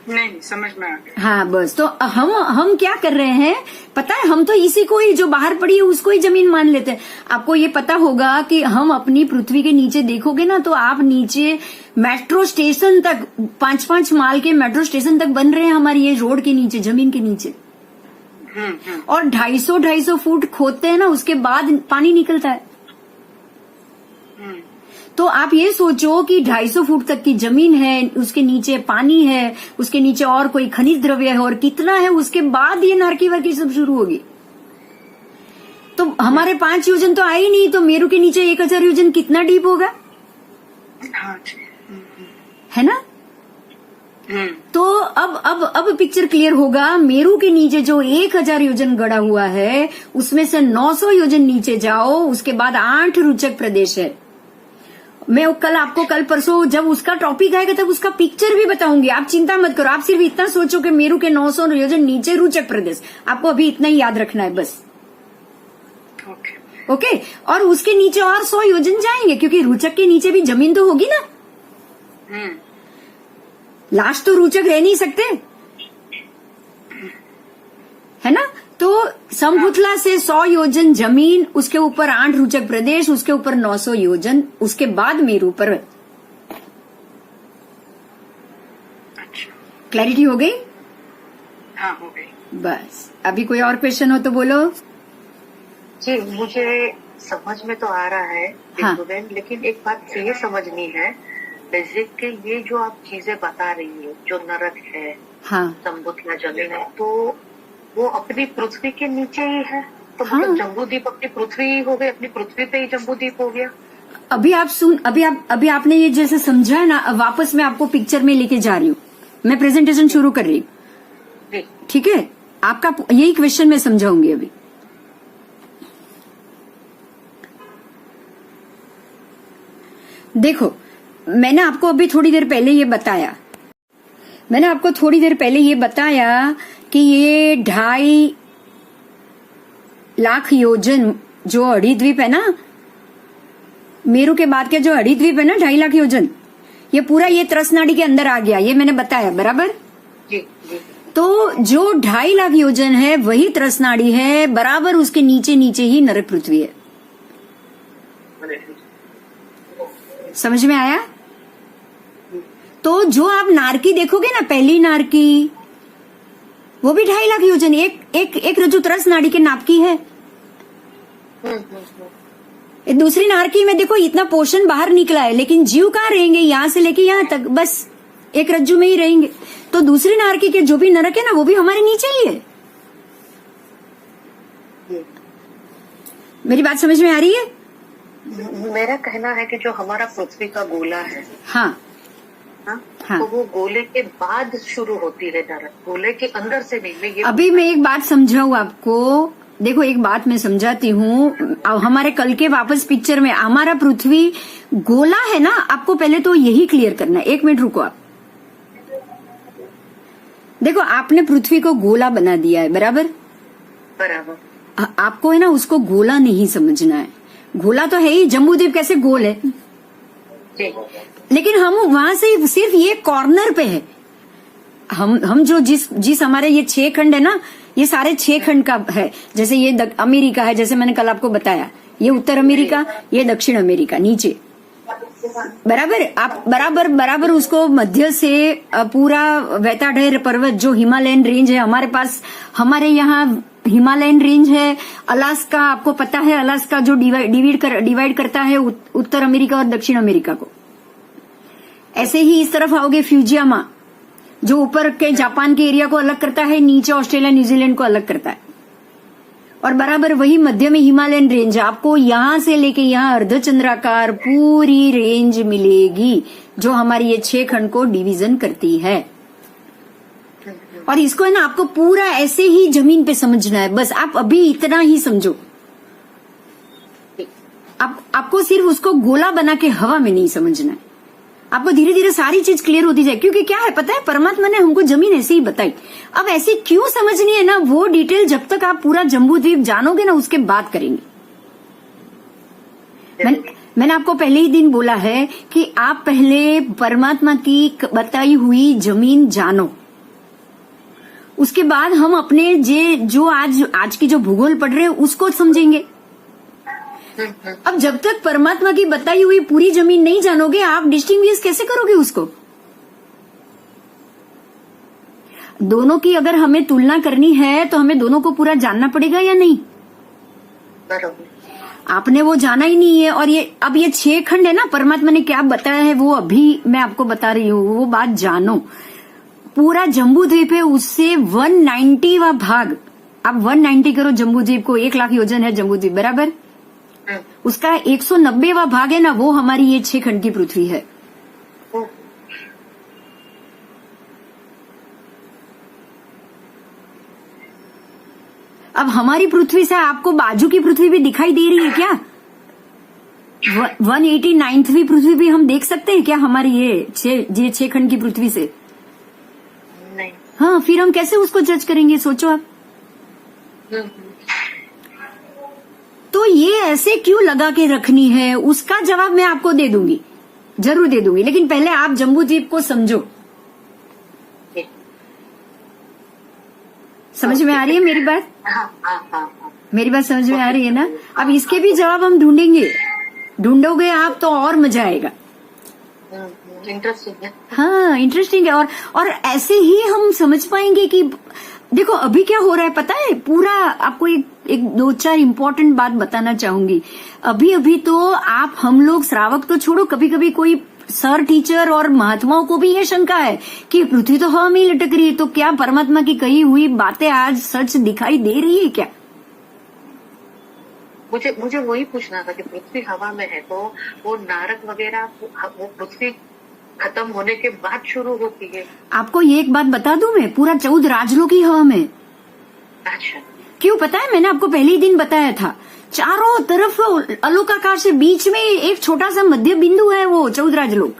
नहीं, समझ में आ गया। हाँ, बस। तो हम क्या कर रहे हैं पता है? हम तो इसी को ही, जो बाहर पड़ी है उसको ही जमीन मान लेते हैं। आपको ये पता होगा कि हम अपनी पृथ्वी के नीचे देखोगे ना, तो आप नीचे मेट्रो स्टेशन तक, 5-5 माल के मेट्रो स्टेशन तक बन रहे हैं हमारी ये रोड के नीचे, जमीन के नीचे। और 250 फुट खोदते हैं ना, उसके बाद पानी निकलता है। तो आप ये सोचो कि 250 फुट तक की जमीन है, उसके नीचे पानी है, उसके नीचे और कोई खनिज द्रव्य है, और कितना है, उसके बाद ये नारकी वारकी सब शुरू होगी। तो हमारे 5 योजन तो आई नहीं, तो मेरू के नीचे 1000 योजन कितना डीप होगा? हाँ, है ना? तो अब पिक्चर क्लियर होगा। मेरू के नीचे जो 1000 योजन गड़ा हुआ है, उसमें से 900 योजन नीचे जाओ, उसके बाद 8 रुचक प्रदेश है। मैं कल परसों जब उसका टॉपिक आएगा तब उसका पिक्चर भी बताऊंगी, आप चिंता मत करो। आप सिर्फ इतना सोचो कि मेरू के 900 योजन नीचे रुचक प्रदेश, आपको अभी इतना ही याद रखना है बस। ओके। और उसके नीचे और 100 योजन जाएंगे, क्योंकि रुचक के नीचे भी जमीन तो होगी ना। लास्ट तो रुचक रह नहीं सकते, है ना? तो समभुतला से 100 योजन जमीन, उसके ऊपर 8 रुचक प्रदेश, उसके ऊपर 900 योजन, उसके बाद मेरू पर्वत। अच्छा। क्लैरिटी हो गई? हाँ, हो गई। बस अभी कोई और क्वेश्चन हो तो बोलो। जी, मुझे समझ में तो आ रहा है हाँ। स्टूडेंट, लेकिन एक बात ये समझनी है, बेसिक के ये जो आप चीजें बता रही है, जो नरक है, हाँ समभुतला जमीन है, तो वो अपनी पृथ्वी के नीचे ही है। तो हाँ। मतलब जम्बूद्वीप अपनी पृथ्वी ही हो गई, अपनी पृथ्वी पे ही जम्बूद्वीप हो गया। अभी आपने ये जैसे समझा है ना, अब वापस मैं आपको पिक्चर में लेके जा रही हूँ। मैं प्रेजेंटेशन शुरू कर रही हूँ, जी, ठीक है? आपका यही क्वेश्चन मैं समझाऊंगी अभी। देखो, मैंने आपको अभी थोड़ी देर पहले ये बताया कि ये 2.5 लाख योजन जो अड़ीद्वीप है ना, मेरू के बाद के जो अड़ीद्वीप है ना, 2.5 लाख योजन, ये पूरा ये त्रसनाड़ी के अंदर आ गया, ये मैंने बताया बराबर। जी, जी। तो जो 2.5 लाख योजन है वही त्रसनाड़ी है, बराबर उसके नीचे नीचे ही नरक पृथ्वी है। समझ में आया? तो जो आप नारकी देखोगे ना, पहली नारकी, वो भी 2.5 लाख योजन, एक रज्जु त्रस नाड़ी के नाप की है। दूसरी नारकी में देखो इतना पोषण बाहर निकला है, लेकिन जीव कहाँ रहेंगे? यहाँ से लेके यहाँ तक बस एक रज्जु में ही रहेंगे। तो दूसरी नारकी के जो भी नरक है ना, वो भी हमारे नीचे ही है। मेरी बात समझ में आ रही है? मेरा कहना है कि जो हमारा पृथ्वी का गोला है, हाँ हाँ। तो वो गोले के बाद शुरू होती है नरक, गोले के अंदर से नहीं। अभी मैं एक बात समझाऊं आपको। देखो, एक बात मैं समझाती हूँ। हमारे कल के वापस पिक्चर में हमारा पृथ्वी गोला है ना, आपको पहले तो यही क्लियर करना है। 1 मिनट रुको आप। देखो, आपने पृथ्वी को गोला बना दिया है, बराबर? आपको है ना उसको गोला नहीं समझना है। गोला तो है ही, जम्बूद्वीप कैसे गोल है, लेकिन हम वहां से सिर्फ ये कॉर्नर पे है। हम जो जिस हमारे ये 6 खंड है ना, ये सारे 6 खंड का है। जैसे ये अमेरिका है, जैसे मैंने कल आपको बताया, ये उत्तर अमेरिका, ये दक्षिण अमेरिका नीचे, बराबर। आप बराबर उसको मध्य से पूरा वेताढेर पर्वत जो हिमालयन रेंज है हमारे पास, हमारे यहाँ हिमालयन रेंज है। अलास्का, आपको पता है अलास्का जो डिवाइड करता है उत्तर अमेरिका और दक्षिण अमेरिका को। ऐसे ही इस तरफ आओगे फ्यूजियामा, जो ऊपर के जापान के एरिया को अलग करता है, नीचे ऑस्ट्रेलिया न्यूजीलैंड को अलग करता है। और बराबर वही मध्य में हिमालयन रेंज है। आपको यहां से लेके यहां अर्धचंद्राकार पूरी रेंज मिलेगी जो हमारी ये 6 खंड को डिवीजन करती है। और इसको है ना आपको पूरा ऐसे ही जमीन पे समझना है। बस आप अभी इतना ही समझो। आपको सिर्फ उसको गोला बना के हवा में नहीं समझना है। आपको धीरे धीरे सारी चीज क्लियर होती जाए। क्योंकि क्या है पता है, परमात्मा ने हमको जमीन ऐसे ही बताई। अब ऐसे क्यों समझनी है ना, वो डिटेल जब तक आप पूरा जम्बूद्वीप जानोगे ना, उसके बाद करेंगे। मैंने आपको पहले ही दिन बोला है कि आप पहले परमात्मा की बताई हुई जमीन जानो, उसके बाद हम अपने जो आज की जो भूगोल पढ़ रहे हैं उसको समझेंगे। अब जब तक परमात्मा की बताई हुई पूरी जमीन नहीं जानोगे, आप डिस्टिंग्विश कैसे करोगे उसको? दोनों की अगर हमें तुलना करनी है तो हमें दोनों को पूरा जानना पड़ेगा या नहीं? आपने वो जाना ही नहीं है। और अब ये 6 खंड है ना, परमात्मा ने क्या बताया है वो अभी मैं आपको बता रही हूँ, वो बात जानो। पूरा जम्बूद्वीप है, उससे 190वां भाग, आप 190 करो जम्बूद्वीप को, 1 लाख योजन है जम्बूद्वीप, बराबर? उसका 190वां भाग है ना, वो हमारी ये 6 खंड की पृथ्वी है। अब हमारी पृथ्वी से आपको बाजू की पृथ्वी भी दिखाई दे रही है क्या? 189वीं पृथ्वी भी हम देख सकते हैं क्या हमारी ये 6 खंड की पृथ्वी से? नहीं। हाँ, फिर हम कैसे उसको जज करेंगे, सोचो आप। तो ये ऐसे क्यों लगा के रखनी है, उसका जवाब मैं आपको दे दूंगी, जरूर दे दूंगी। लेकिन पहले आप जम्बूद्वीप को समझो। समझ में आ रही है मेरी बात? हाँ हाँ हाँ। मेरी बात समझ में आ रही है ना? अब इसके भी जवाब हम ढूंढेंगे, ढूंढोगे आप तो और मजा आएगा। इंटरेस्टिंग है। हाँ, इंटरेस्टिंग है। और ऐसे ही हम समझ पाएंगे कि देखो अभी क्या हो रहा है पता है, पूरा आपको एक दो चार इम्पोर्टेंट बात बताना चाहूंगी। अभी तो आप हम लोग श्रावक तो छोड़ो, कभी कभी कोई सर टीचर और महात्माओं को भी ये शंका है कि पृथ्वी तो हवा में ही लटक रही है, तो क्या परमात्मा की कही हुई बातें आज सच दिखाई दे रही है क्या? मुझे वही पूछना था कि पृथ्वी हवा में है तो वो नारक वगैरह वो पृथ्वी खत्म होने के बाद शुरू होती है। आपको ये एक बात बता दूं मैं, पूरा 14 राजलोक की हवा में। अच्छा, क्यों पता है? मैंने आपको पहले ही दिन बताया था, चारों तरफ अलोकाकाश से बीच में एक छोटा सा मध्य बिंदु है, वो 14 राजलोक।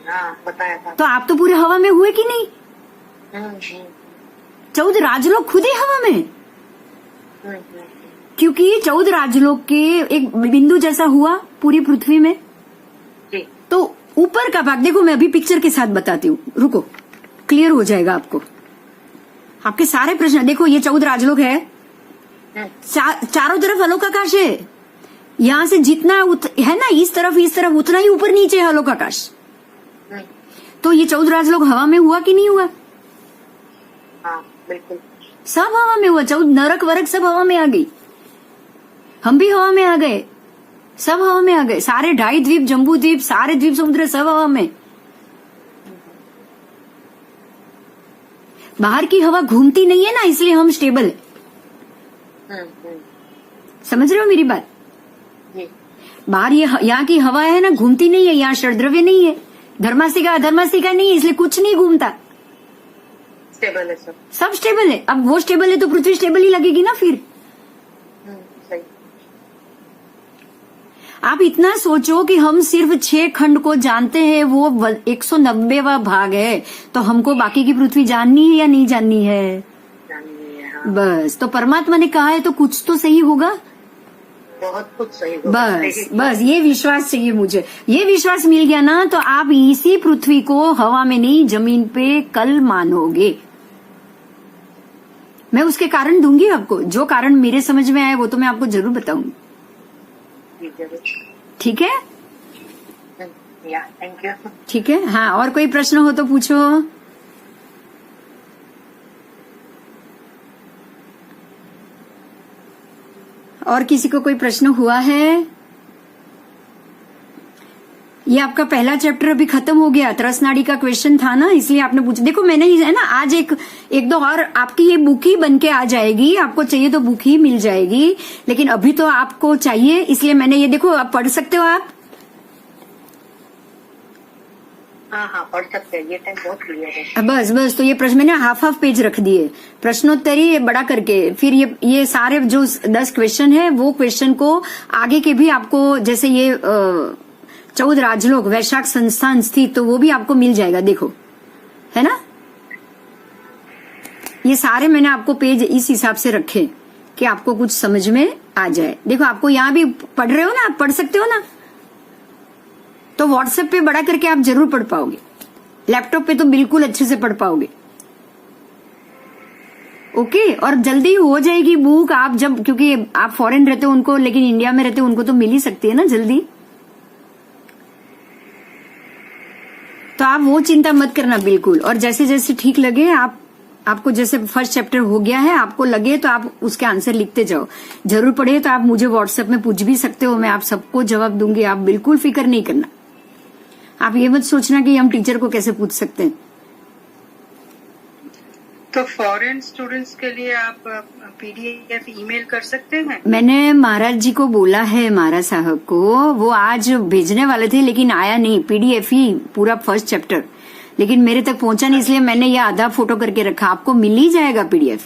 हाँ बताया था। तो आप तो पूरे हवा में हुए कि नहीं? 14 राजलोक खुद ही हवा में, क्योंकि 14 राजलोक के एक बिंदु जैसा हुआ पूरी पृथ्वी में। जी। तो ऊपर का भाग देखो, मैं अभी पिक्चर के साथ बताती हूँ, रुको, क्लियर हो जाएगा आपको। आपके सारे प्रश्न देखो, ये 14 राजलोक है, चारों तरफ अलोकाकाश है, यहाँ से जितना है ना इस तरफ उतना ही ऊपर नीचे है अलोकाकाश। तो ये 14 राजलोक हवा में हुआ कि नहीं हुआ? हाँ बिल्कुल, सब हवा में हुआ। 14 नरक वरक सब हवा में आ गई, हम भी हवा में आ गए, सब हवा में आ गए, सारे 2.5 द्वीप, जम्बू द्वीप, सारे द्वीप समुद्र सब हवा में। बाहर की हवा घूमती नहीं है ना, इसलिए हम स्टेबल है। समझ रहे हो मेरी बात? बाहर ये यहाँ की हवा है ना, घूमती नहीं है, यहाँ षड्द्रव्य नहीं है, धर्मास्तिका अधर्मास्तिका नहीं है, इसलिए कुछ नहीं घूमता, स्टेबल है सब स्टेबल है। अब वो स्टेबल है तो पृथ्वी स्टेबल ही लगेगी ना फिर। सही। आप इतना सोचो कि हम सिर्फ 6 खंड को जानते हैं, वो 190वां भाग है, तो हमको बाकी की पृथ्वी जाननी है या नहीं जाननी है? हाँ। बस, तो परमात्मा ने कहा है तो कुछ तो सही होगा। बहुत कुछ सही होगा। बस ये विश्वास चाहिए मुझे। ये विश्वास मिल गया ना, तो आप इसी पृथ्वी को हवा में नहीं जमीन पे कल मानोगे। मैं उसके कारण दूंगी आपको, जो कारण मेरे समझ में आए वो तो मैं आपको जरूर बताऊंगी। ठीक है? Thank you. ठीक है, हाँ, और कोई प्रश्न हो तो पूछो। और किसी को कोई प्रश्न हुआ है? ये आपका पहला चैप्टर अभी खत्म हो गया, त्रस नाड़ी का क्वेश्चन था ना, इसलिए आपने पूछा। देखो मैंने ही है ना, आज एक दो और आपकी ये बुक ही बन के आ जाएगी, आपको चाहिए तो बुक ही मिल जाएगी, लेकिन अभी तो आपको चाहिए, इसलिए मैंने ये देखो, आप पढ़ सकते हो आप। हाँ पढ़ सकते हैं, ये टाइम बहुत क्लियर है। बस तो ये प्रश्न मैंने हाफ पेज रख दिए, प्रश्नोत्तरी बड़ा करके, फिर ये सारे जो 10 क्वेश्चन है वो क्वेश्चन को आगे के भी आपको, जैसे ये 14 राजलोक वैशाख संस्थान स्थित, तो वो भी आपको मिल जाएगा, देखो है ना। ये सारे मैंने आपको पेज इस हिसाब से रखे कि आपको कुछ समझ में आ जाए। देखो आपको यहाँ भी पढ़ रहे हो ना, आप पढ़ सकते हो ना, तो व्हाट्सएप पे बड़ा करके आप जरूर पढ़ पाओगे, लैपटॉप पे तो बिल्कुल अच्छे से पढ़ पाओगे। ओके, और जल्दी हो जाएगी बुक। आप जब, क्योंकि आप फॉरेन रहते हो उनको, लेकिन इंडिया में रहते हो उनको तो मिल ही सकती है ना जल्दी, तो आप वो चिंता मत करना बिल्कुल। और जैसे जैसे ठीक लगे, आपको जैसे फर्स्ट चैप्टर हो गया है, आपको लगे तो आप उसके आंसर लिखते जाओ। जरूर पड़े तो आप मुझे व्हाट्सएप में पूछ भी सकते हो, मैं आप सबको जवाब दूंगी, आप बिल्कुल फिक्र नहीं करना। आप ये मत सोचना कि हम टीचर को कैसे पूछ सकते हैं। तो फॉरेन स्टूडेंट्स के लिए आप PDF ईमेल कर सकते हैं? मैंने महाराज जी को बोला है, महाराज साहब को, वो आज भेजने वाले थे लेकिन आया नहीं, PDF ही पूरा फर्स्ट चैप्टर, लेकिन मेरे तक पहुंचा नहीं, इसलिए मैंने ये आधा फोटो करके रखा। आपको मिल ही जाएगा PDF,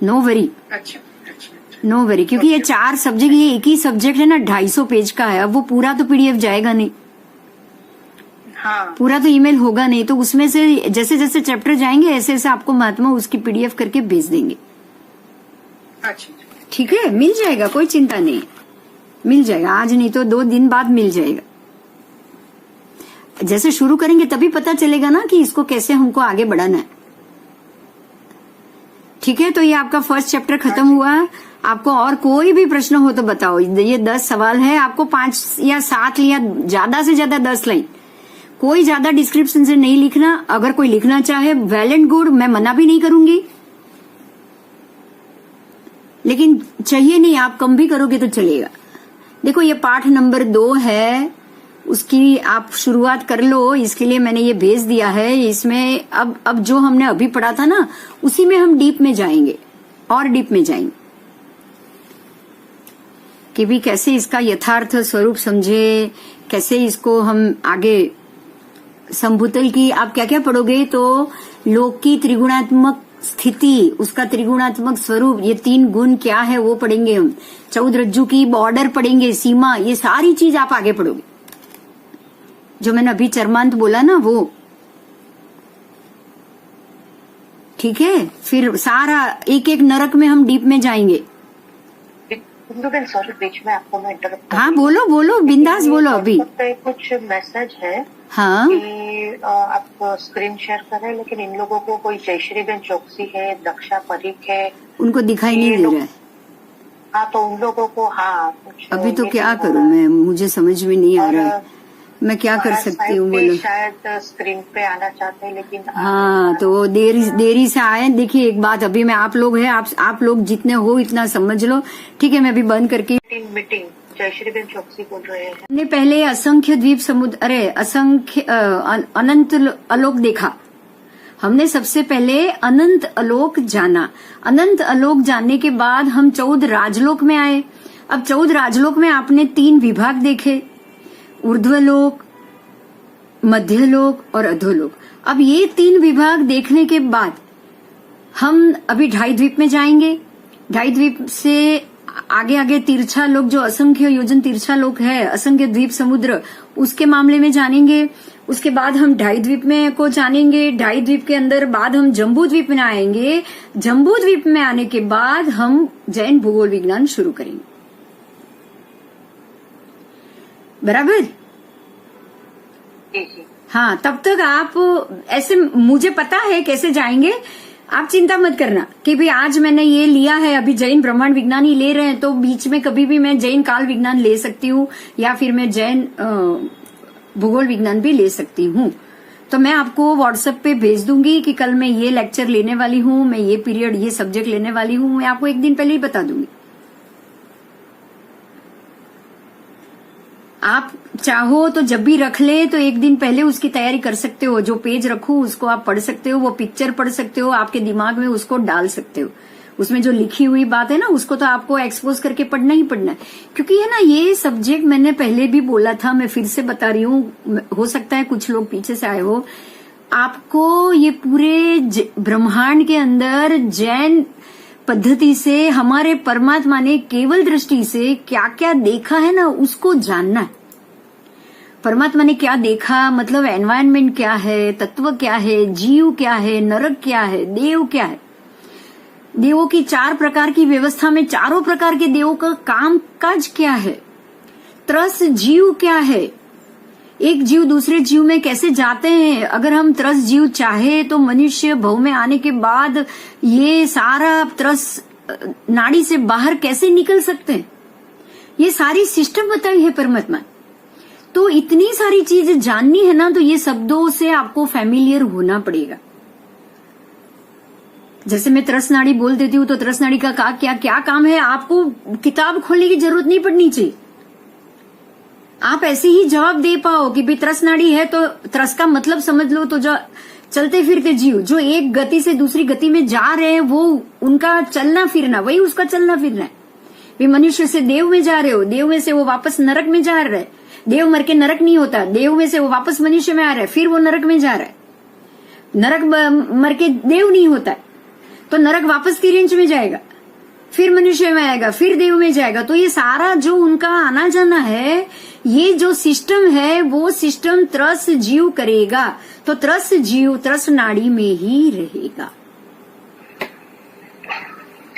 नो वरी। अच्छा, नो वरी, क्योंकि ये 4 सब्जेक्ट, ये एक ही सब्जेक्ट है ना, 250 पेज का है, अब वो पूरा तो PDF जाएगा नहीं। हाँ, पूरा तो ईमेल होगा नहीं, तो उसमें से जैसे जैसे चैप्टर जाएंगे ऐसे ऐसे आपको महात्मा उसकी PDF करके भेज देंगे। अच्छा, ठीक है, मिल जाएगा, कोई चिंता नहीं, मिल जाएगा, आज नहीं तो 2 दिन बाद मिल जाएगा। जैसे शुरू करेंगे तभी पता चलेगा ना कि इसको कैसे हमको आगे बढ़ाना है। ठीक है, तो ये आपका फर्स्ट चैप्टर खत्म हुआ। आपको और कोई भी प्रश्न हो तो बताओ। ये 10 सवाल है, आपको 5 या 7 या ज्यादा से ज्यादा 10 लाइन, कोई ज्यादा डिस्क्रिप्शन से नहीं लिखना। अगर कोई लिखना चाहे वेल एंड गुड, मैं मना भी नहीं करूंगी, लेकिन चाहिए नहीं, आप कम भी करोगे तो चलेगा। देखो ये पाठ नंबर 2 है, उसकी आप शुरुआत कर लो। इसके लिए मैंने ये भेज दिया है। इसमें अब जो हमने अभी पढ़ा था ना, उसी में हम डीप में जाएंगे और डीप में जाएंगे कि भी कैसे इसका यथार्थ स्वरूप समझे, कैसे इसको हम आगे संभूतल की आप क्या क्या पढ़ोगे तो लोक की त्रिगुणात्मक स्थिति, उसका त्रिगुणात्मक स्वरूप, ये 3 गुण क्या है वो पढ़ेंगे हम। 14 रज्जु की बॉर्डर पढ़ेंगे, सीमा, ये सारी चीज आप आगे पढ़ोगे। जो मैंने अभी चरमांत बोला ना वो, ठीक है। फिर सारा एक एक नरक में हम डीप में जाएंगे। सॉरी, बीच में आपको मैं इंटरप्ट। हाँ बोलो बोलो, बिंदास बोलो। अभी कुछ मैसेज है हाँ कि आप स्क्रीन शेयर करें, लेकिन इन लोगों को कोई जयश्रीबेन चौकसी है, दक्षा परीख है, उनको दिखाई नहीं दे रहा है। हाँ, तो उन लोगों को कुछ अभी तो क्या करूं मैं, मुझे समझ में नहीं आ रहा है, मैं क्या कर सकती हूँ बोलो। शायद स्क्रीन पे आना चाहते हैं, लेकिन हाँ तो देरी से आए। देखिए एक बात, अभी मैं आप लोग है, आप लोग जितने हो इतना समझ लो, ठीक है। मैं अभी बंद करके मीटिंग जयश्रीबेन चौकसी बोल रहे हैं। हमने पहले असंख्य द्वीप समुद्र, अरे असंख्य अनंत आलोक देखा। हमने सबसे पहले अनंत आलोक जाना। अनंत आलोक जानने के बाद हम 14 राजलोक में आए। अब 14 राजलोक में आपने 3 विभाग देखे, ऊर्ध्वलोक, मध्यलोक और अधोलोक। अब ये 3 विभाग देखने के बाद हम अभी 2.5 द्वीप में जाएंगे। 2.5 द्वीप से आगे आगे तिरछा लोक, जो असंख्य योजन तिरछा लोक है, असंख्य द्वीप समुद्र, उसके मामले में जानेंगे। उसके बाद हम 2.5 द्वीप में को जानेंगे। 2.5 द्वीप के अंदर बाद हम जम्बू द्वीप में आएंगे। जम्बू द्वीप में आने के बाद हम जैन भूगोल विज्ञान शुरू करेंगे। बराबर? हाँ, तब तक आप ऐसे, मुझे पता है कैसे जाएंगे, आप चिंता मत करना कि भाई आज मैंने ये लिया है, अभी जैन ब्रह्मांड विज्ञान ही ले रहे हैं, तो बीच में कभी भी मैं जैन काल विज्ञान ले सकती हूँ, या फिर मैं जैन भूगोल विज्ञान भी ले सकती हूँ। तो मैं आपको व्हाट्सएप पे भेज दूंगी कि कल मैं ये लेक्चर लेने वाली हूँ, मैं ये पीरियड ये सब्जेक्ट लेने वाली हूँ, मैं आपको एक दिन पहले ही बता दूंगी। आप चाहो तो जब भी रख ले तो एक दिन पहले उसकी तैयारी कर सकते हो। जो पेज रखू उसको आप पढ़ सकते हो, वो पिक्चर पढ़ सकते हो, आपके दिमाग में उसको डाल सकते हो। उसमें जो लिखी हुई बात है ना, उसको तो आपको एक्सपोज करके पढ़ना ही पढ़ना है, क्योंकि है ना ये सब्जेक्ट मैंने पहले भी बोला था, मैं फिर से बता रही हूँ। हो सकता है कुछ लोग पीछे से आए हो, आपको ये पूरे ब्रह्मांड के अंदर जैन पद्धति से हमारे परमात्मा ने केवल दृष्टि से क्या क्या देखा है ना, उसको जानना है। परमात्मा ने क्या देखा, मतलब एनवायरनमेंट क्या है, तत्व क्या है, जीव क्या है, नरक क्या है, देव क्या है। देवों की 4 प्रकार की व्यवस्था में चारों प्रकार के देवों का काम काज क्या है, त्रस जीव क्या है, एक जीव दूसरे जीव में कैसे जाते हैं। अगर हम त्रस जीव चाहे तो मनुष्य भव में आने के बाद ये सारा त्रस नाड़ी से बाहर कैसे निकल सकते हैं, ये सारी सिस्टम बताई है परमात्मा। तो इतनी सारी चीज जाननी है ना, तो ये शब्दों से आपको फैमिलियर होना पड़ेगा। जैसे मैं त्रस नाड़ी बोल देती हूँ, तो त्रस नाड़ी का क्या क्या काम है, आपको किताब खोलने की जरूरत नहीं पड़नी चाहिए। आप ऐसे ही जवाब दे पाओ कि भाई त्रस नाड़ी है तो त्रस का मतलब समझ लो। तो जो चलते फिरते जीव जो एक गति से दूसरी गति में जा रहे हैं, वो उनका चलना फिरना, वही उसका चलना फिरना है। भाई मनुष्य से देव में जा रहे हो, देव में से वो वापस नरक में जा रहे हैं, देव मर के नरक नहीं होता, देव में से वो वापस मनुष्य में आ रहा है, फिर वो नरक में जा रहा है। नरक मर के देव नहीं होता है, तो नरक वापस की रेंज में जाएगा, फिर मनुष्य में आएगा, फिर देव में जाएगा। तो ये सारा जो उनका आना जाना है, ये जो सिस्टम है, वो सिस्टम त्रस जीव करेगा। तो त्रस जीव त्रस नाड़ी में ही रहेगा।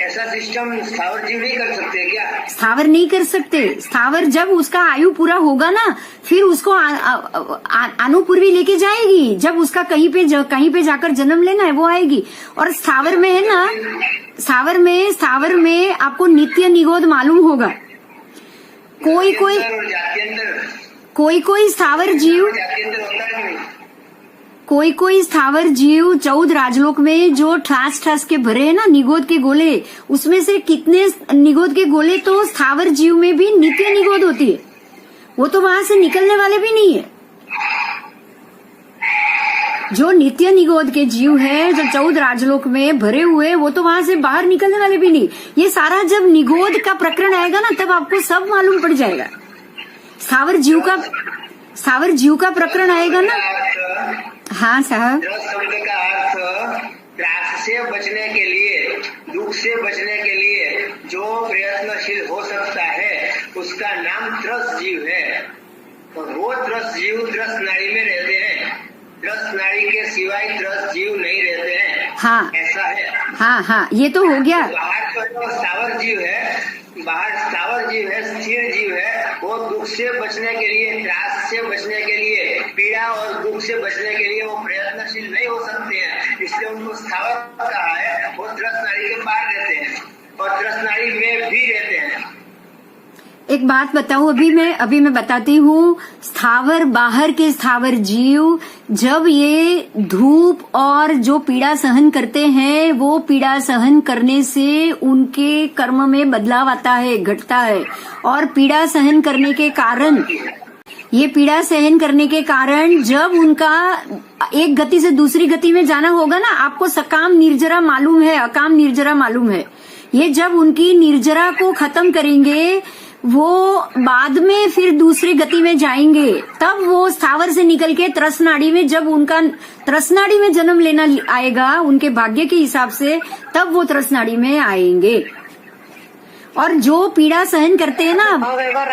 ऐसा सिस्टम स्थावर जीव नहीं कर सकते क्या? स्थावर नहीं कर सकते। स्थावर जब उसका आयु पूरा होगा ना, फिर उसको अनुपूर्वी लेके जाएगी। जब उसका कहीं पे जाकर जन्म लेना है वो आएगी। और स्थावर में है ना, स्थावर में आपको नित्य निगोद मालूम होगा। कोई स्थावर जीव, कोई स्थावर जीव 14 राजलोक में जो ठास के भरे है ना निगोद के गोले, उसमें से कितने निगोद के गोले तो स्थावर जीव में भी नित्य निगोद होती है। वो तो वहां से निकलने वाले भी नहीं है। जो नित्य निगोद के जीव है, जो 14 राजलोक में भरे हुए, वो तो वहां से बाहर निकलने वाले भी नहीं। ये सारा जब निगोद का प्रकरण आएगा ना, तब आपको सब मालूम पड़ जाएगा। स्थावर जीव का प्रकरण आएगा ना। हाँ साहब, शब्द का अर्थ त्रास से बचने के लिए, दुख से बचने के लिए जो प्रयत्नशील हो सकता है, उसका नाम त्रस जीव है। और वो त्रस जीव त्रस नाड़ी में रहते हैं। त्रस नाड़ी के सिवाय त्रस जीव नहीं रहते हैं। हाँ, ऐसा है। हाँ, ये तो हो गया। बाहर तो स्थावर जीव है, स्थिर जीव है। वो दुख से बचने के लिए, त्रास से बचने के लिए, पीड़ा और दुख से बचने के लिए वो प्रयत्नशील नहीं हो सकते हैं, इसलिए उनको स्थावर कहा है। वो त्रस नाड़ी के बाहर रहते हैं और त्रस नाड़ी में भी रहते हैं। एक बात बताऊं, अभी मैं बताती हूँ। स्थावर, बाहर के स्थावर जीव जब ये धूप और जो पीड़ा सहन करते हैं, वो पीड़ा सहन करने से उनके कर्म में बदलाव आता है, घटता है। और पीड़ा सहन करने के कारण जब उनका एक गति से दूसरी गति में जाना होगा ना, आपको सकाम निर्जरा मालूम है, अकाम निर्जरा मालूम है। ये जब उनकी निर्जरा को खत्म करेंगे, वो बाद में फिर दूसरी गति में जाएंगे, तब वो स्थावर से निकल के त्रसनाड़ी में, जब उनका त्रसनाड़ी में जन्म लेना आएगा उनके भाग्य के हिसाब से, तब वो त्रसनाड़ी में आएंगे। और जो पीड़ा सहन करते हैं ना, व्यवहार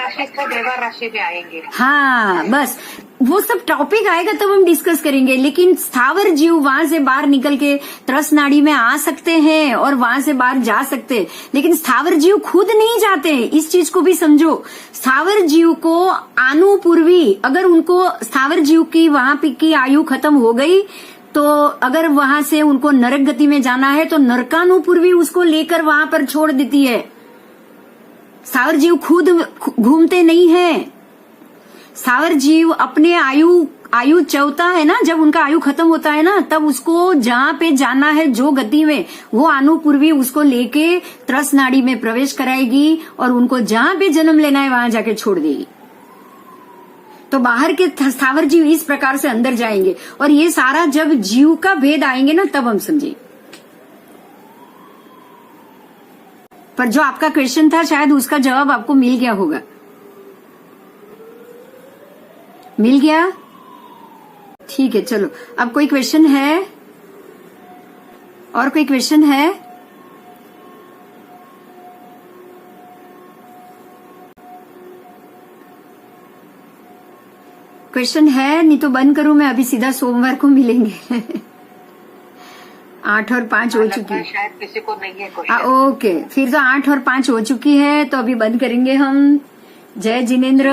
राशि पे आएंगे। हाँ, बस वो सब टॉपिक आएगा तब हम डिस्कस करेंगे। लेकिन स्थावर जीव वहां से बाहर निकल के त्रस नाड़ी में आ सकते हैं और वहां से बाहर जा सकते हैं, लेकिन स्थावर जीव खुद नहीं जाते। इस चीज को भी समझो। स्थावर जीव को अनुपूर्वी, अगर उनको स्थावर जीव की वहां की आयु खत्म हो गई, तो अगर वहां से उनको नरक गति में जाना है तो नरकानुपूर्वी उसको लेकर वहां पर छोड़ देती है। स्थावर जीव खुद घूमते नहीं है। स्थावर जीव अपने आयु चौथा है ना, जब उनका आयु खत्म होता है ना, तब उसको जहां पे जाना है, जो गति में, वो अनुपूर्वी उसको लेके त्रस नाड़ी में प्रवेश कराएगी और उनको जहां पे जन्म लेना है वहां जाके छोड़ देगी। तो बाहर के स्थावर जीव इस प्रकार से अंदर जाएंगे। और ये सारा जब जीव का भेद आएंगे ना, तब हम समझेंगे। पर जो आपका क्वेश्चन था, शायद उसका जवाब आपको मिल गया होगा। मिल गया? ठीक है, चलो। अब कोई क्वेश्चन है? और कोई क्वेश्चन है? क्वेश्चन है? नहीं तो बंद करूं मैं, अभी सीधा सोमवार को मिलेंगे। 8 और 5 हो चुकी है। शायद किसी को नहीं है क्वेश्चन। ओके, फिर तो 8 और 5 हो चुकी है, तो अभी बंद करेंगे हम। जय जिनेन्द्र।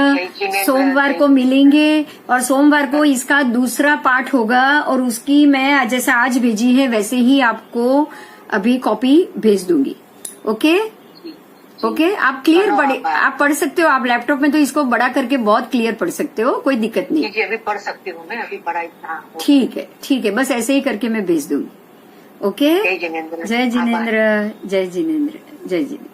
सोमवार को मिलेंगे और सोमवार को इसका दूसरा पार्ट होगा, और उसकी मैं जैसा आज भेजी है वैसे ही आपको अभी कॉपी भेज दूंगी। ओके ओके, आप आप पढ़ सकते हो। आप लैपटॉप में तो इसको बड़ा करके बहुत क्लियर पढ़ सकते हो, कोई दिक्कत नहीं। जी, अभी पढ़ सकती हूँ मैं, अभी पढ़ा इतना। ठीक है, बस ऐसे ही करके मैं भेज दूंगी। ओके, जय जिनेन्द्र। जय जिनेन्द्र, जय जिनेन्द्र, जय जिनेन्द्र।